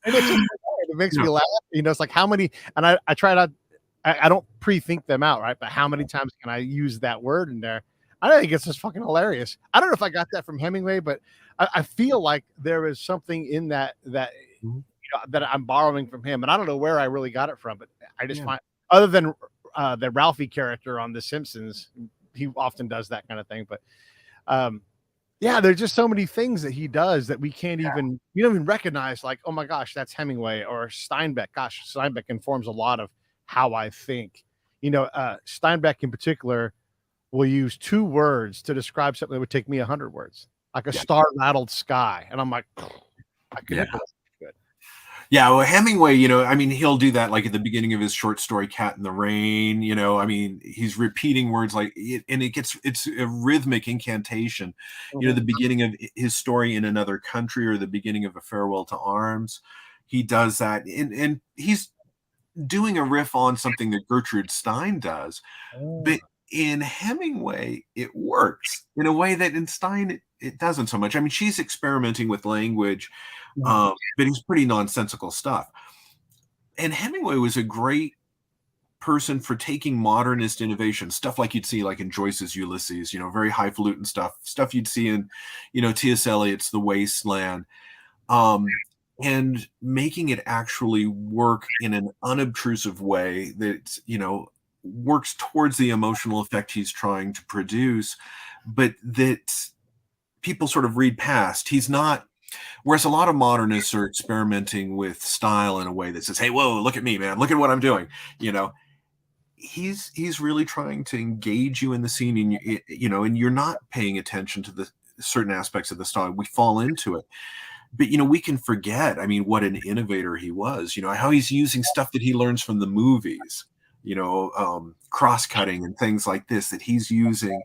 S2: And it makes me laugh. You know, it's like how many, and I try not, I don't pre-think them out, right? But how many times can I use that word in there? I think it's just fucking hilarious. I don't know if I got that from Hemingway, but I feel like there is something in that you know, that I'm borrowing from him, and I don't know where I really got it from, but I just find, other than the Ralphie character on The Simpsons, he often does that kind of thing. But yeah, there's just so many things that he does that we can't even, you don't even recognize. Like, oh my gosh, that's Hemingway or Steinbeck. Gosh, Steinbeck informs a lot of how I think. You know, Steinbeck in particular will use 2 words to describe something that would take me 100 words, like a star-rattled sky. And I'm like, I could good.
S1: Yeah, well, Hemingway, you know, I mean, he'll do that like at the beginning of his short story Cat in the Rain, you know, I mean, he's repeating words like it, and it's a rhythmic incantation. You know, the beginning of his story In Another Country or the beginning of A Farewell to Arms, he does that, and he's doing a riff on something that Gertrude Stein does. But in Hemingway, it works in a way that in Stein it doesn't so much. I mean, she's experimenting with language, but it's pretty nonsensical stuff. And Hemingway was a great person for taking modernist innovation, stuff like you'd see like in Joyce's Ulysses, you know, very highfalutin stuff you'd see in, you know, T.S. Eliot's The Wasteland, and making it actually work in an unobtrusive way that, you know, works towards the emotional effect he's trying to produce, but that people sort of read past. He's not, whereas a lot of modernists are experimenting with style in a way that says, hey, whoa, look at me, man, look at what I'm doing. You know, he's really trying to engage you in the scene, and you know, and you're not paying attention to the certain aspects of the style. We fall into it. But, you know, we can forget, I mean, what an innovator he was, you know, how he's using stuff that he learns from the movies, you know, cross-cutting and things like this that he's using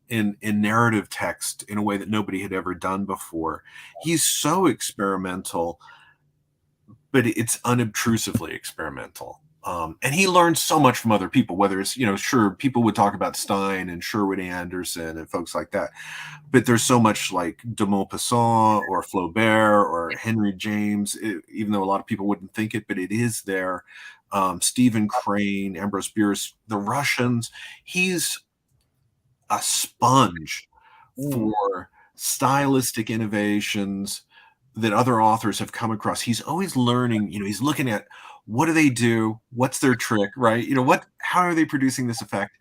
S1: in narrative text in a way that nobody had ever done before. He's so experimental, but it's unobtrusively experimental. And he learned so much from other people, whether it's, you know, sure, people would talk about Stein and Sherwood Anderson and folks like that. But there's so much like de Maupassant or Flaubert or Henry James, even though a lot of people wouldn't think it, but it is there. Stephen Crane, Ambrose Bierce, the Russians. He's a sponge for stylistic innovations that other authors have come across. He's always learning, you know, he's looking at what do they do? What's their trick, right? You know, how are they producing this effect?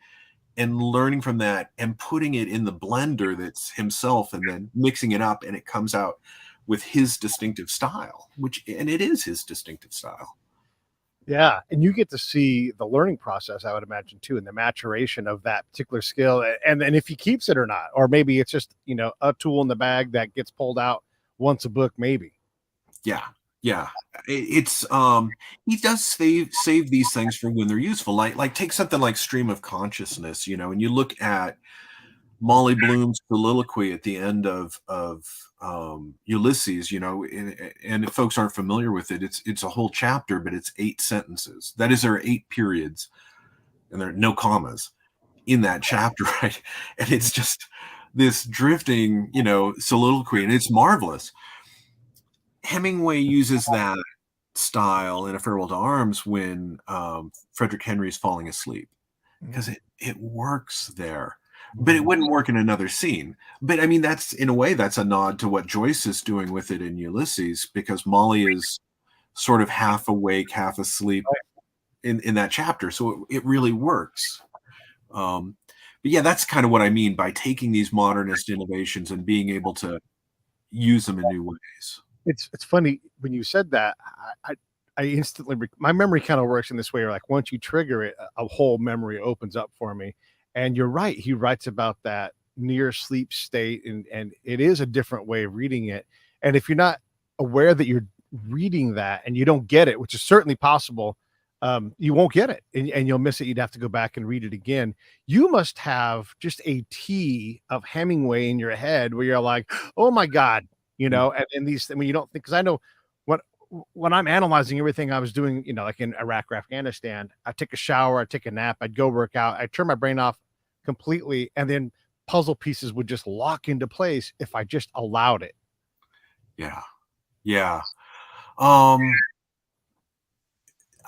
S1: and learning from that and putting it in the blender that's himself and then mixing it up, and it comes out with his distinctive style, and it is his distinctive style.
S2: Yeah, and you get to see the learning process, I would imagine, too, and the maturation of that particular skill, and if he keeps it or not, or maybe it's just, you know, a tool in the bag that gets pulled out once a book, maybe.
S1: Yeah, yeah. It's he does save these things for when they're useful. Like take something like Stream of Consciousness, you know, and you look at Molly Bloom's soliloquy at the end of Ulysses, you know, and if folks aren't familiar with it, it's a whole chapter, but it's 8 sentences. That is, there are 8 periods, and there are no commas in that chapter, right? And it's just this drifting, you know, soliloquy, and it's marvelous. Hemingway uses that style in A Farewell to Arms when Frederick Henry's falling asleep, because it works there. But it wouldn't work in another scene. But I mean, that's, in a way, that's a nod to what Joyce is doing with it in Ulysses, because Molly is sort of half awake, half asleep in that chapter. So it really works. But yeah, that's kind of what I mean by taking these modernist innovations and being able to use them in new ways.
S2: It's funny when you said that. I instantly, my memory kind of works in this way, where like once you trigger it, a whole memory opens up for me. And you're right. He writes about that near sleep state, and it is a different way of reading it. And if you're not aware that you're reading that and you don't get it, which is certainly possible, you won't get it, and you'll miss it. You'd have to go back and read it again. You must have just a tea of Hemingway in your head where you're like, oh my God, you know, and these, when you don't think, because I know when I'm analyzing everything I was doing, you know, like in Iraq or Afghanistan, I'd take a shower, I'd take a nap, I'd go work out, I'd turn my brain off completely, and then puzzle pieces would just lock into place if I just allowed it.
S1: Yeah.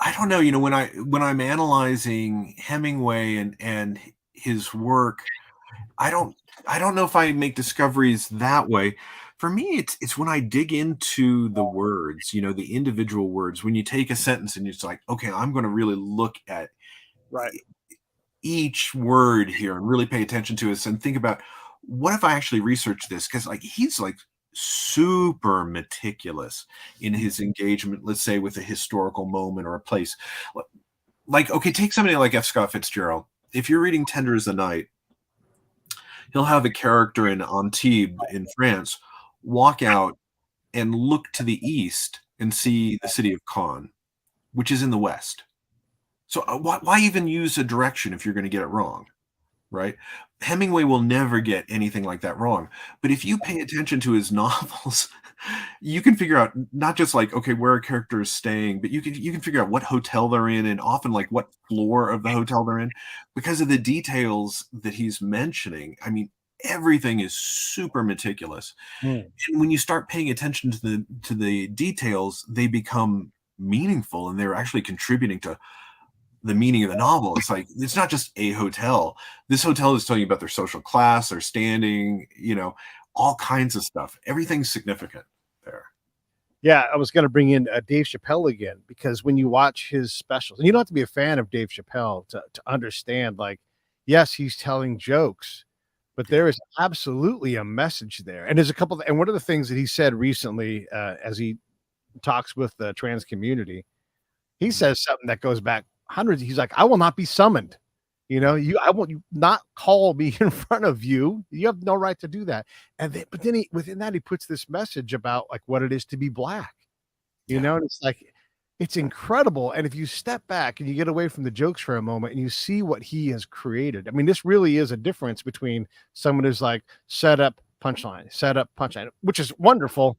S1: I don't know, you know, when I'm analyzing Hemingway and his work, I don't know if I make discoveries that way. For me, it's when I dig into the words, you know, the individual words. When you take a sentence and it's like, okay, I'm going to really look at each word here and really pay attention to this and think about, what if I actually research this? Because like he's like super meticulous in his engagement, let's say with a historical moment or a place. Like, okay, take somebody like F. Scott Fitzgerald. If you're reading Tender as the Night, he'll have a character in Antibes in France walk out and look to the east and see the city of Caen, which is in the west. So why even use a direction if you're going to get it wrong, right? Hemingway will never get anything like that wrong. But if you pay attention to his novels, you can figure out not just like, okay, where a character is staying, but you can figure out what hotel they're in, and often like what floor of the hotel they're in, because of the details that he's mentioning. I mean, everything is super meticulous. And when you start paying attention to the details, they become meaningful, and they're actually contributing to the meaning of the novel. It's like, it's not just a hotel. This hotel is telling you about their social class, their standing, you know, all kinds of stuff. Everything's significant there.
S2: Yeah, I was going to bring in Dave Chappelle again, because when you watch his specials, and you don't have to be a fan of Dave Chappelle to understand, like, yes, he's telling jokes, but there is absolutely a message there. And there's a couple, and one of the things that he said recently, as he talks with the trans community, he says something that goes back hundreds. He's like, I will not be summoned. You know, I will not call me in front of you. You have no right to do that. And but then within that, he puts this message about like what it is to be Black, you know, and it's like, it's incredible. And if you step back and you get away from the jokes for a moment and you see what he has created, I mean, this really is a difference between someone who's like set up, punchline, which is wonderful.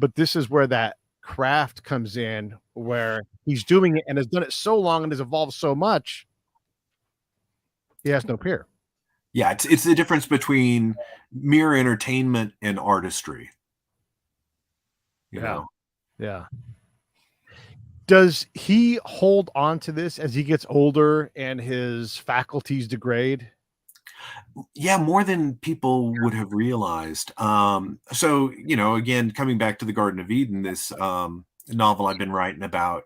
S2: But this is where that craft comes in, where he's doing it and has done it so long and has evolved so much, he has no peer.
S1: Yeah, it's the difference between mere entertainment and artistry. You know?
S2: Yeah. Does he hold on to this as he gets older and his faculties degrade?
S1: Yeah, more than people would have realized. So, you know, again, coming back to the Garden of Eden, this novel I've been writing about,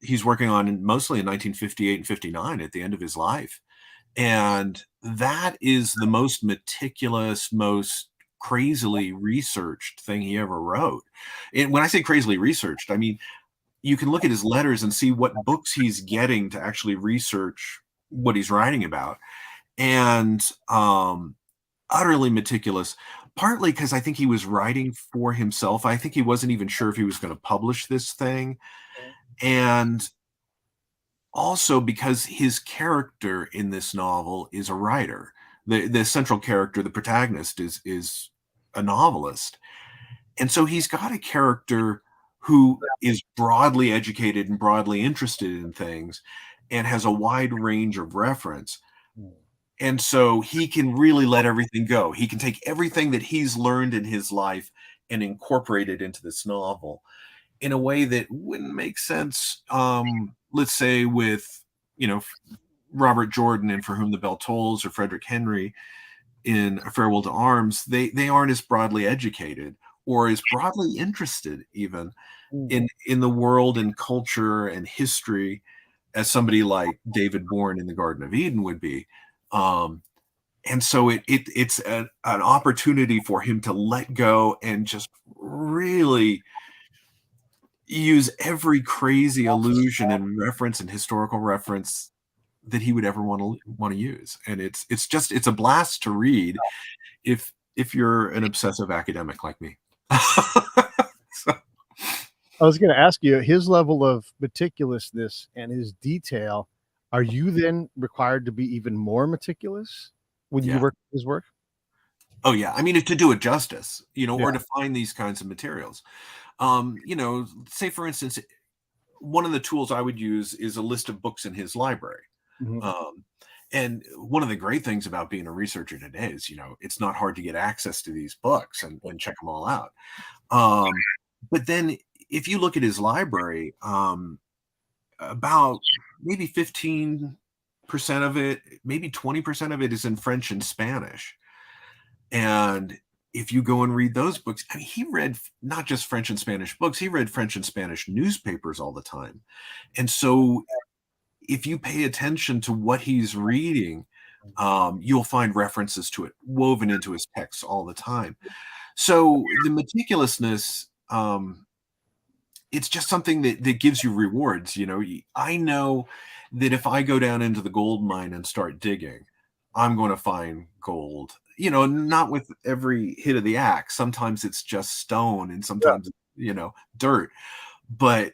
S1: he's working on mostly in 1958 and 59 at the end of his life. And that is the most meticulous, most crazily researched thing he ever wrote. And when I say crazily researched, I mean, you can look at his letters and see what books he's getting to actually research what he's writing about. And utterly meticulous, partly because I think he was writing for himself. I think he wasn't even sure if he was going to publish this thing. And also because his character in this novel is a writer. The central character, the protagonist, is a novelist. And so he's got a character who is broadly educated and broadly interested in things and has a wide range of reference. And so he can really let everything go. He can take everything that he's learned in his life and incorporate it into this novel in a way that wouldn't make sense, let's say, with, Robert Jordan in For Whom the Bell Tolls, or Frederick Henry in A Farewell to Arms. They aren't as broadly educated or as broadly interested even in the world and culture and history as somebody like David Bourne in The Garden of Eden would be. And so it's an opportunity for him to let go and just really use every crazy allusion and reference and historical reference that he would ever want to use. And it's a blast to read if you're an obsessive academic like me. So,
S2: I was going to ask you his level of meticulousness and his detail. Are you then required to be even more meticulous when you work his work?
S1: Oh yeah. I mean, to do it justice, or to find these kinds of materials. Say for instance, one of the tools I would use is a list of books in his library. And one of the great things about being a researcher today is, it's not hard to get access to these books and check them all out. But then if you look at his library, about maybe 15% of it, maybe 20% of it is in French and Spanish. And if you go and read those books, I mean, he read not just French and Spanish books, he read French and Spanish newspapers all the time. And so if you pay attention to what he's reading, you'll find references to it woven into his texts all the time. So the meticulousness, it's just something that gives you rewards. I know that if I go down into the gold mine and start digging, I'm going to find gold. Not with every hit of the axe. Sometimes it's just stone, and sometimes dirt. But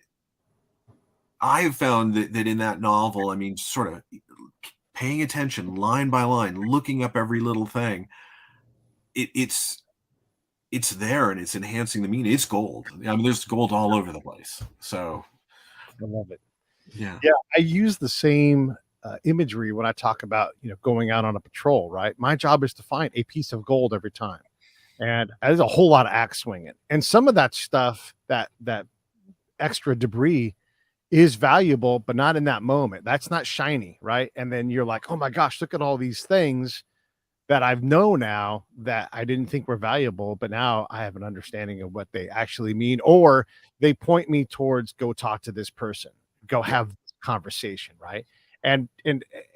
S1: I've found that in that novel, I mean, sort of paying attention line by line, looking up every little thing, it's there and it's enhancing the meaning. It's gold. I mean, there's gold all over the place. So
S2: I love it.
S1: Yeah.
S2: I use the same imagery when I talk about, going out on a patrol, right? My job is to find a piece of gold every time. And there's a whole lot of axe swinging. And some of that stuff, that extra debris is valuable, but not in that moment. That's not shiny, right? And then you're like, oh my gosh, look at all these things that I've known now that I didn't think were valuable, but now I have an understanding of what they actually mean, or they point me towards, go talk to this person, go have this conversation, right? And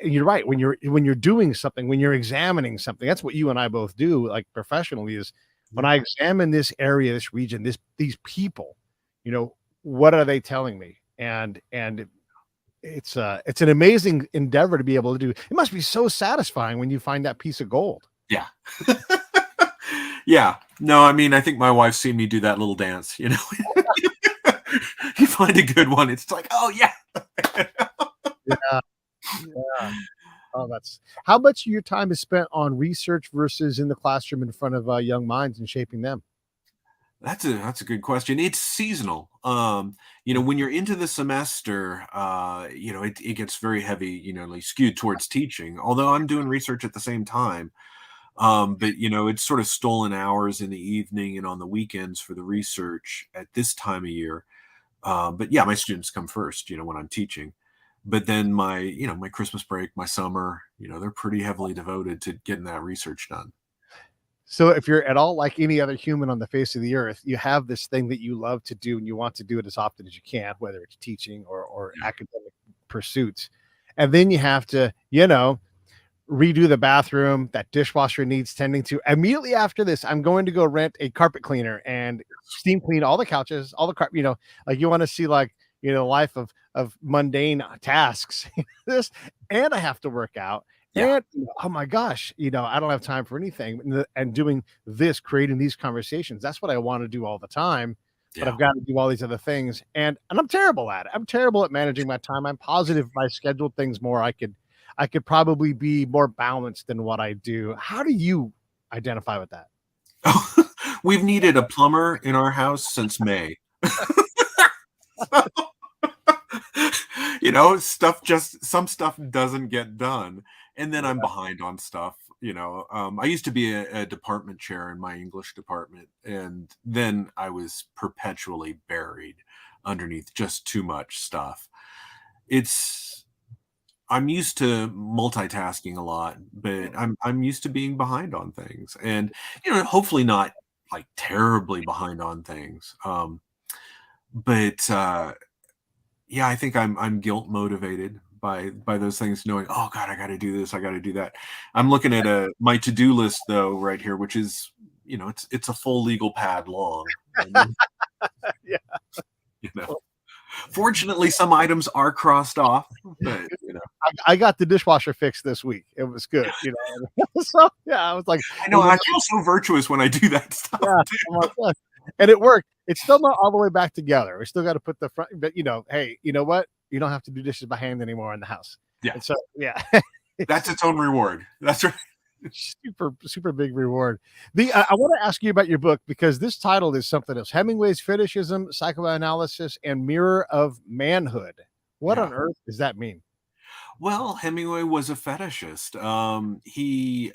S2: you're right. When you're doing something, when you're examining something, that's what you and I both do, like professionally, is when I examine this area, this region, these people, what are they telling me? And it's an amazing endeavor to be able to do. It must be so satisfying when you find that piece of gold.
S1: Yeah. Yeah. No, I mean, I think my wife's seen me do that little dance, You find a good one. It's like, oh yeah.
S2: Yeah. Oh, how much of your time is spent on research versus in the classroom in front of young minds and shaping them?
S1: That's a good question. It's seasonal. When you're into the semester, it gets very heavy, like skewed towards teaching, although I'm doing research at the same time. But it's sort of stolen hours in the evening and on the weekends for the research at this time of year. But yeah, my students come first, when I'm teaching. But then my Christmas break, my summer, they're pretty heavily devoted to getting that research done.
S2: So if you're at all like any other human on the face of the earth, you have this thing that you love to do and you want to do it as often as you can, whether it's teaching or academic pursuits. And then you have to, redo the bathroom. That dishwasher needs tending to. Immediately after this, I'm going to go rent a carpet cleaner and steam clean all the couches, all the carpet. Like you want to see like life of mundane tasks. This, and I have to work out.
S1: Yeah.
S2: And oh my gosh, I don't have time for anything. And doing this, creating these conversations, that's what I want to do all the time. But I've got to do all these other things, and I'm terrible at it. I'm terrible at managing my time. I'm positive if I scheduled things more, I could probably be more balanced than what I do. How do you identify with that?
S1: We've needed a plumber in our house since May. Some stuff doesn't get done, and then I'm behind on stuff. I used to be a department chair in my English department, and then I was perpetually buried underneath just too much stuff. I'm used to multitasking a lot, but I'm used to being behind on things, and hopefully not like terribly behind on things. But yeah, I think I'm guilt motivated by those things, knowing, oh God, I got to do this, I got to do that. I'm looking at my to-do list though right here, which is it's a full legal pad long.
S2: Yeah.
S1: Fortunately, some items are crossed off, but
S2: I got the dishwasher fixed this week. It was good, So yeah, I was like,
S1: I know I feel so virtuous when I do that stuff.
S2: Yeah, and it worked. It's still not all the way back together. We still got to put the front, but hey, you know what? You don't have to do dishes by hand anymore in the house.
S1: Yeah.
S2: And so yeah,
S1: that's its own reward. That's right.
S2: Super, super big reward. I want to ask you about your book, because this title is something else: Hemingway's Fetishism, Psychoanalysis, and Mirror of Manhood. What on earth does that mean?
S1: Well, Hemingway was a fetishist. He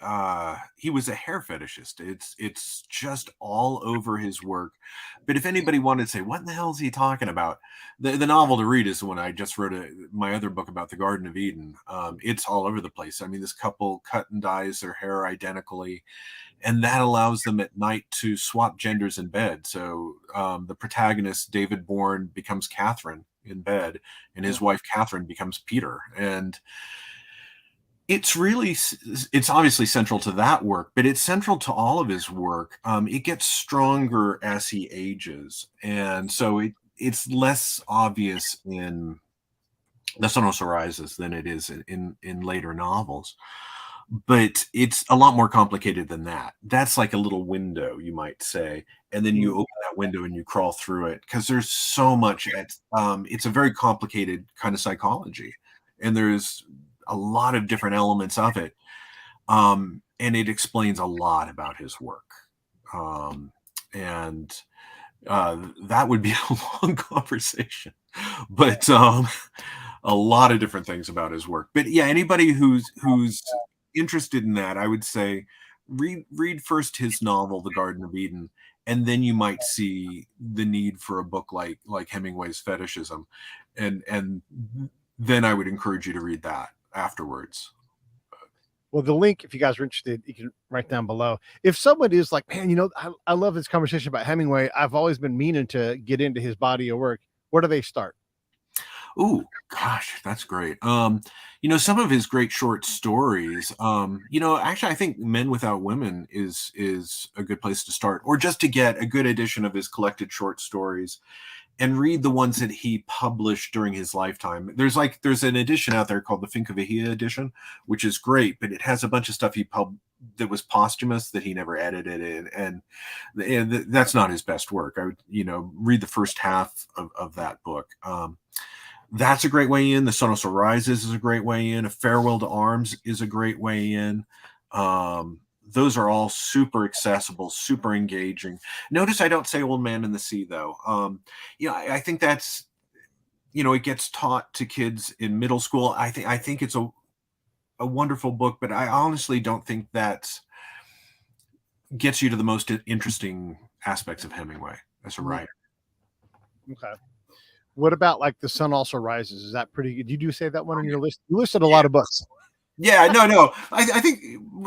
S1: was a hair fetishist. It's just all over his work. But if anybody wanted to say, what in the hell is he talking about? The novel to read is the one I just wrote my other book about, the Garden of Eden. It's all over the place. I mean, this couple cut and dyes their hair identically, and that allows them at night to swap genders in bed. So the protagonist, David Bourne, becomes Catherine in bed, and his wife Catherine becomes Peter. And it's obviously central to that work, but it's central to all of his work. It gets stronger as he ages, and so it's less obvious in The Sun Also Rises than it is in later novels. But it's a lot more complicated than that. That's like a little window, you might say, and then you open that window and you crawl through it, because there's so much. It's a very complicated kind of psychology, and there's a lot of different elements of it, and it explains a lot about his work. And that would be a long conversation, but a lot of different things about his work. But yeah, anybody who's interested in that, I would say read first his novel, The Garden of Eden, and then you might see the need for a book like Hemingway's Fetishism, and then I would encourage you to read that afterwards.
S2: Well, the link, if you guys are interested, you can write down below. If someone is like, man, I love this conversation about Hemingway, I've always been meaning to get into his body of work, where do they start?
S1: Oh gosh, that's great. Some of his great short stories, actually I think Men Without Women is a good place to start, or just to get a good edition of his collected short stories and read the ones that he published during his lifetime. There's an edition out there called the Finca Vehia edition, which is great, but it has a bunch of stuff that was posthumous that he never edited in, and that's not his best work. I would, read the first half of that book. That's a great way in. The Sun Also Rises is a great way in. A Farewell to Arms is a great way in. Those are all super accessible, super engaging. Notice I don't say Old Man and the Sea, though. I think that's, it gets taught to kids in middle school. I think it's a wonderful book, but I honestly don't think that gets you to the most interesting aspects of Hemingway as a writer.
S2: Okay. What about like The Sun Also Rises? Is that pretty good? Did you say that one on your list? You listed a lot of books.
S1: Yeah, no. I think,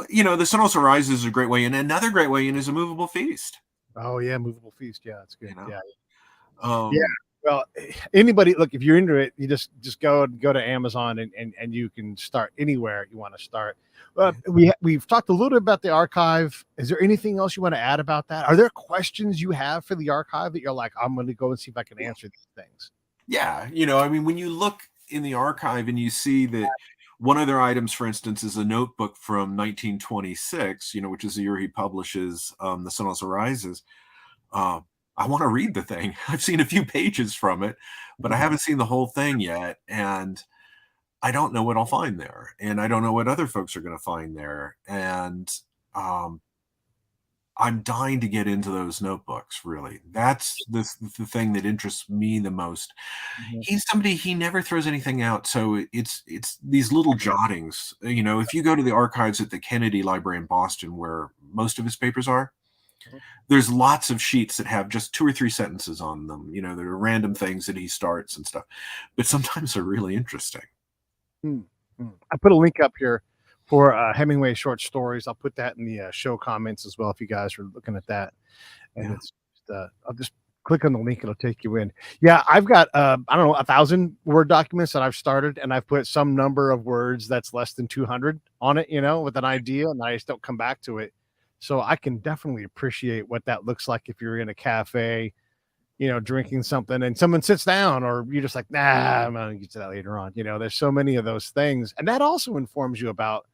S1: The Sun Also Rises is a great way in. Another great way in is A Movable Feast.
S2: Oh yeah, Movable Feast. Yeah, that's good. Yeah.
S1: Yeah.
S2: Well, anybody, look, if you're into it, you just go to Amazon and you can start anywhere you want to start. We've talked a little bit about the archive. Is there anything else you want to add about that? Are there questions you have for the archive that you're like, I'm going to go and see if I can answer these things?
S1: Yeah, I mean, when you look in the archive and you see that one of their items, for instance, is a notebook from 1926, which is the year he publishes The Sun Also Rises. Uh, I want to read the thing. I've seen a few pages from it, but I haven't seen the whole thing yet. And I don't know what I'll find there. And I don't know what other folks are going to find there. And I'm dying to get into those notebooks, really. That's the thing that interests me the most. He's somebody, he never throws anything out. So it's these little jottings. If you go to the archives at the Kennedy Library in Boston, where most of his papers are, there's lots of sheets that have just 2 or 3 sentences on them. There are random things that he starts and stuff, but sometimes they're really interesting.
S2: I put a link up here for Hemingway short stories. I'll put that in the show comments as well if you guys are looking at that. And it's I'll just click on the link, it'll take you in. Yeah, I've got I don't know, 1,000 Word documents that I've started, and I've put some number of words that's less than 200 on it, with an idea, and I just don't come back to it. So I can definitely appreciate what that looks like if you're in a cafe, drinking something and someone sits down, or you're just like, nah, I'm gonna get to that later on. There's so many of those things, and that also informs you about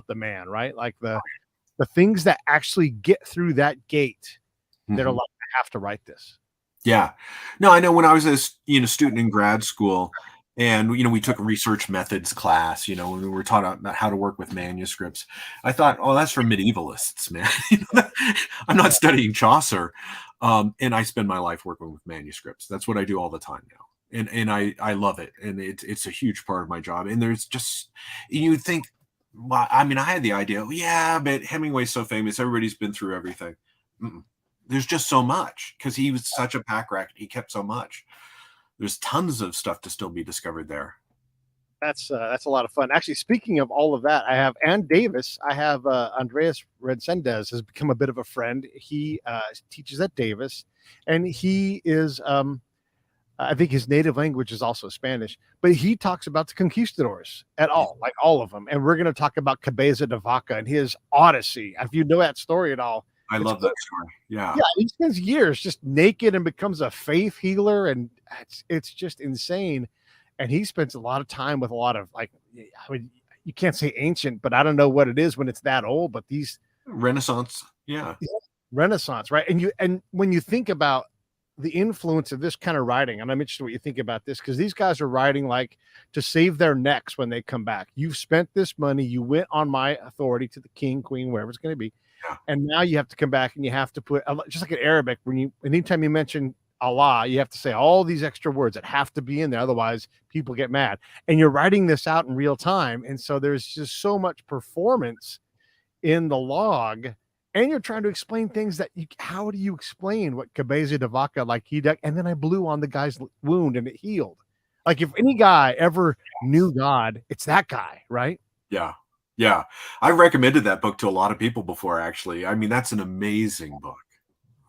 S2: the man, right? Like the things that actually get through that gate that are like, I have to write this.
S1: Yeah. No, I know when I was a student in grad school, and we took a research methods class, when we were taught about how to work with manuscripts, I thought, oh, that's for medievalists, man. I'm not studying Chaucer. And I spend my life working with manuscripts. That's what I do all the time now. And I love it. And it's a huge part of my job. And there's just, you think, well, I mean, I had the idea, yeah, but Hemingway's so famous. Everybody's been through everything. There's just so much, because he was such a pack rat. He kept so much. There's tons of stuff to still be discovered there.
S2: That's a lot of fun. Actually, speaking of all of that, I have Ann Davis. I have Andreas Redsendez has become a bit of a friend. He teaches at Davis, and he is, I think his native language is also Spanish, but he talks about the conquistadors at all, like all of them. And we're going to talk about Cabeza de Vaca and his Odyssey. If you know that story at all.
S1: I love that story. Yeah.
S2: Yeah. He spends years just naked and becomes a faith healer. And it's just insane. And he spends a lot of time with a lot of, like, I mean, you can't say ancient, but I don't know what it is when it's that old, but these
S1: Renaissance. Yeah.
S2: Renaissance. Right. And when you think about the influence of this kind of writing, and I'm interested what you think about this, because these guys are writing like to save their necks when they come back. You've spent this money. You went on my authority to the king, queen, wherever it's going to be. Yeah. And now you have to come back and you have to put, just like in Arabic, anytime you mention Allah, you have to say all these extra words that have to be in there. Otherwise people get mad, and you're writing this out in real time. And so there's just so much performance in the log, and you're trying to explain things that how do you explain what Cabeza de Vaca, like he did, and then I blew on the guy's wound and it healed. Like if any guy ever knew God, it's that guy, right?
S1: Yeah. Yeah. I've recommended that book to a lot of people before, actually. I mean, that's an amazing book.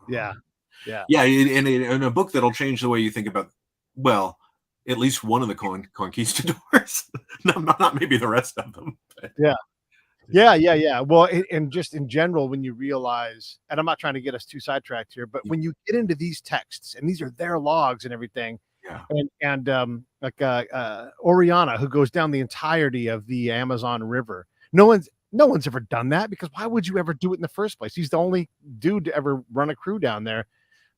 S2: Yeah. Yeah.
S1: Yeah. And a book that'll change the way you think about, well, at least one of the conquistadors. not maybe the rest of them. But.
S2: Yeah. Yeah. Well, and just in general, when you realize, and I'm not trying to get us too sidetracked here, but when you get into these texts, and these are their logs and everything, and like Oriana, who goes down the entirety of the Amazon River. No one's ever done that, because why would you ever do it in the first place? He's the only dude to ever run a crew down there.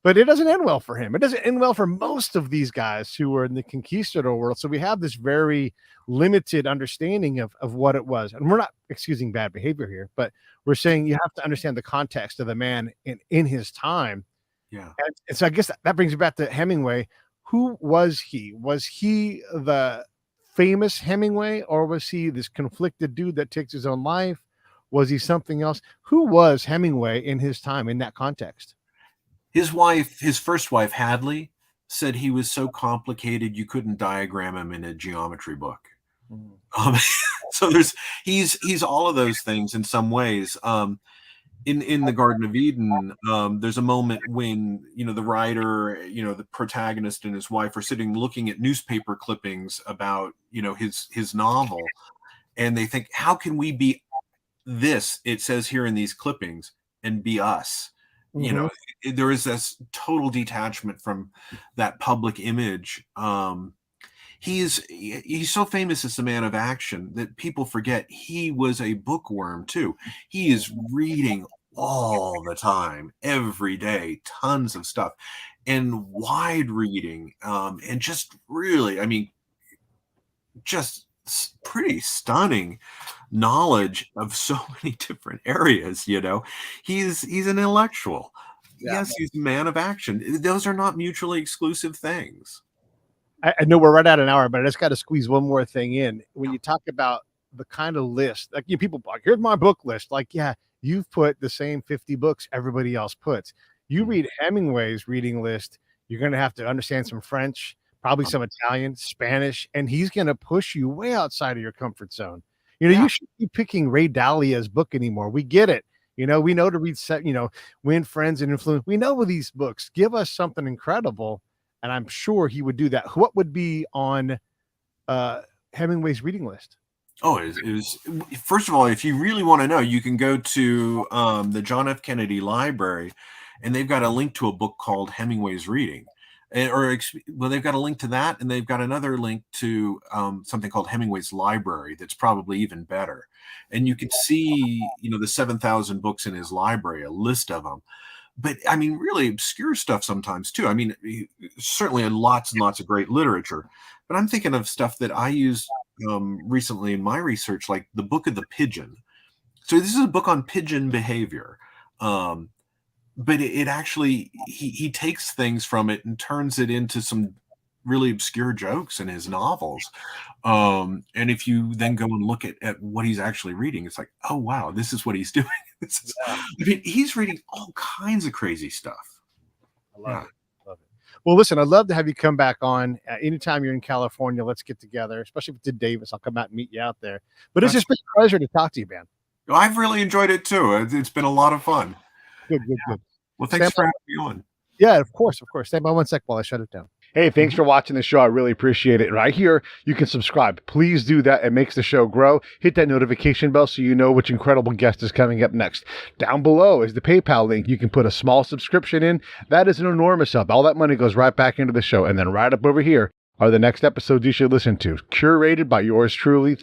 S2: But it doesn't end well for him. It doesn't end well for most of these guys who are in the conquistador world. So we have this very limited understanding of what it was. And we're not excusing bad behavior here, but we're saying you have to understand the context of the man in his time.
S1: Yeah.
S2: And so I guess that brings me back to Hemingway. Who was he? Was he the famous Hemingway, or was he this conflicted dude that takes his own life? Was he something else? Who was Hemingway in his time in that context?
S1: His first wife, Hadley, said he was so complicated you couldn't diagram him in a geometry book. So he's all of those things in some ways. in the Garden of Eden, there's a moment when, the writer, the protagonist and his wife are sitting looking at newspaper clippings about, his novel, and they think, how can we be this, it says here in these clippings, and be us?
S2: Mhm.
S1: There is this total detachment from that public image. He's so famous as a man of action that people forget he was a bookworm too. He is reading all the time, every day, tons of stuff, and wide reading, and just really, just pretty stunning knowledge of so many different areas. He's an intellectual.
S2: Yeah.
S1: Yes, he's a man of action. Those are not mutually exclusive things.
S2: I know we're right at an hour, but I just got to squeeze one more thing in. When you talk about the kind of list, like people like, here's my book list. Like, yeah, you've put the same 50 books everybody else puts. You read Hemingway's reading list, you're going to have to understand some French, probably some Italian, Spanish, and he's going to push you way outside of your comfort zone.
S1: Yeah.
S2: You shouldn't be picking Ray Dalia's book anymore. We get it. We know to read, Win Friends and Influence. We know these books. Give us something incredible. And I'm sure he would do that. What would be on Hemingway's reading list?
S1: Oh, it was first of all, if you really want to know, you can go to the John F. Kennedy Library, and they've got a link to a book called Hemingway's Reading. They've got a link to that, and they've got another link to something called Hemingway's Library that's probably even better. And you can see, the 7,000 books in his library, a list of them. But really obscure stuff sometimes too. Certainly lots and lots of great literature, but I'm thinking of stuff that I used recently in my research, like the Book of the Pigeon. So this is a book on pigeon behavior. But it actually, he takes things from it and turns it into some really obscure jokes in his novels. And if you then go and look at what he's actually reading, it's like, oh, wow, this is what he's doing. He's reading all kinds of crazy stuff.
S2: I love it. Love it. Well, listen, I'd love to have you come back on anytime you're in California. Let's get together, especially if it's in Davis. I'll come out and meet you out there. But it's just been a pleasure to talk to you, man.
S1: I've really enjoyed it too. It's been a lot of fun.
S2: Good.
S1: Well, thanks for having me on.
S2: Yeah, of course. Stand by 1 sec while I shut it down. Hey, thanks for watching the show. I really appreciate it. Right here, you can subscribe. Please do that. It makes the show grow. Hit that notification bell so you know which incredible guest is coming up next. Down below is the PayPal link. You can put a small subscription in. That is an enormous help. All that money goes right back into the show. And then right up over here are the next episodes you should listen to, curated by yours truly.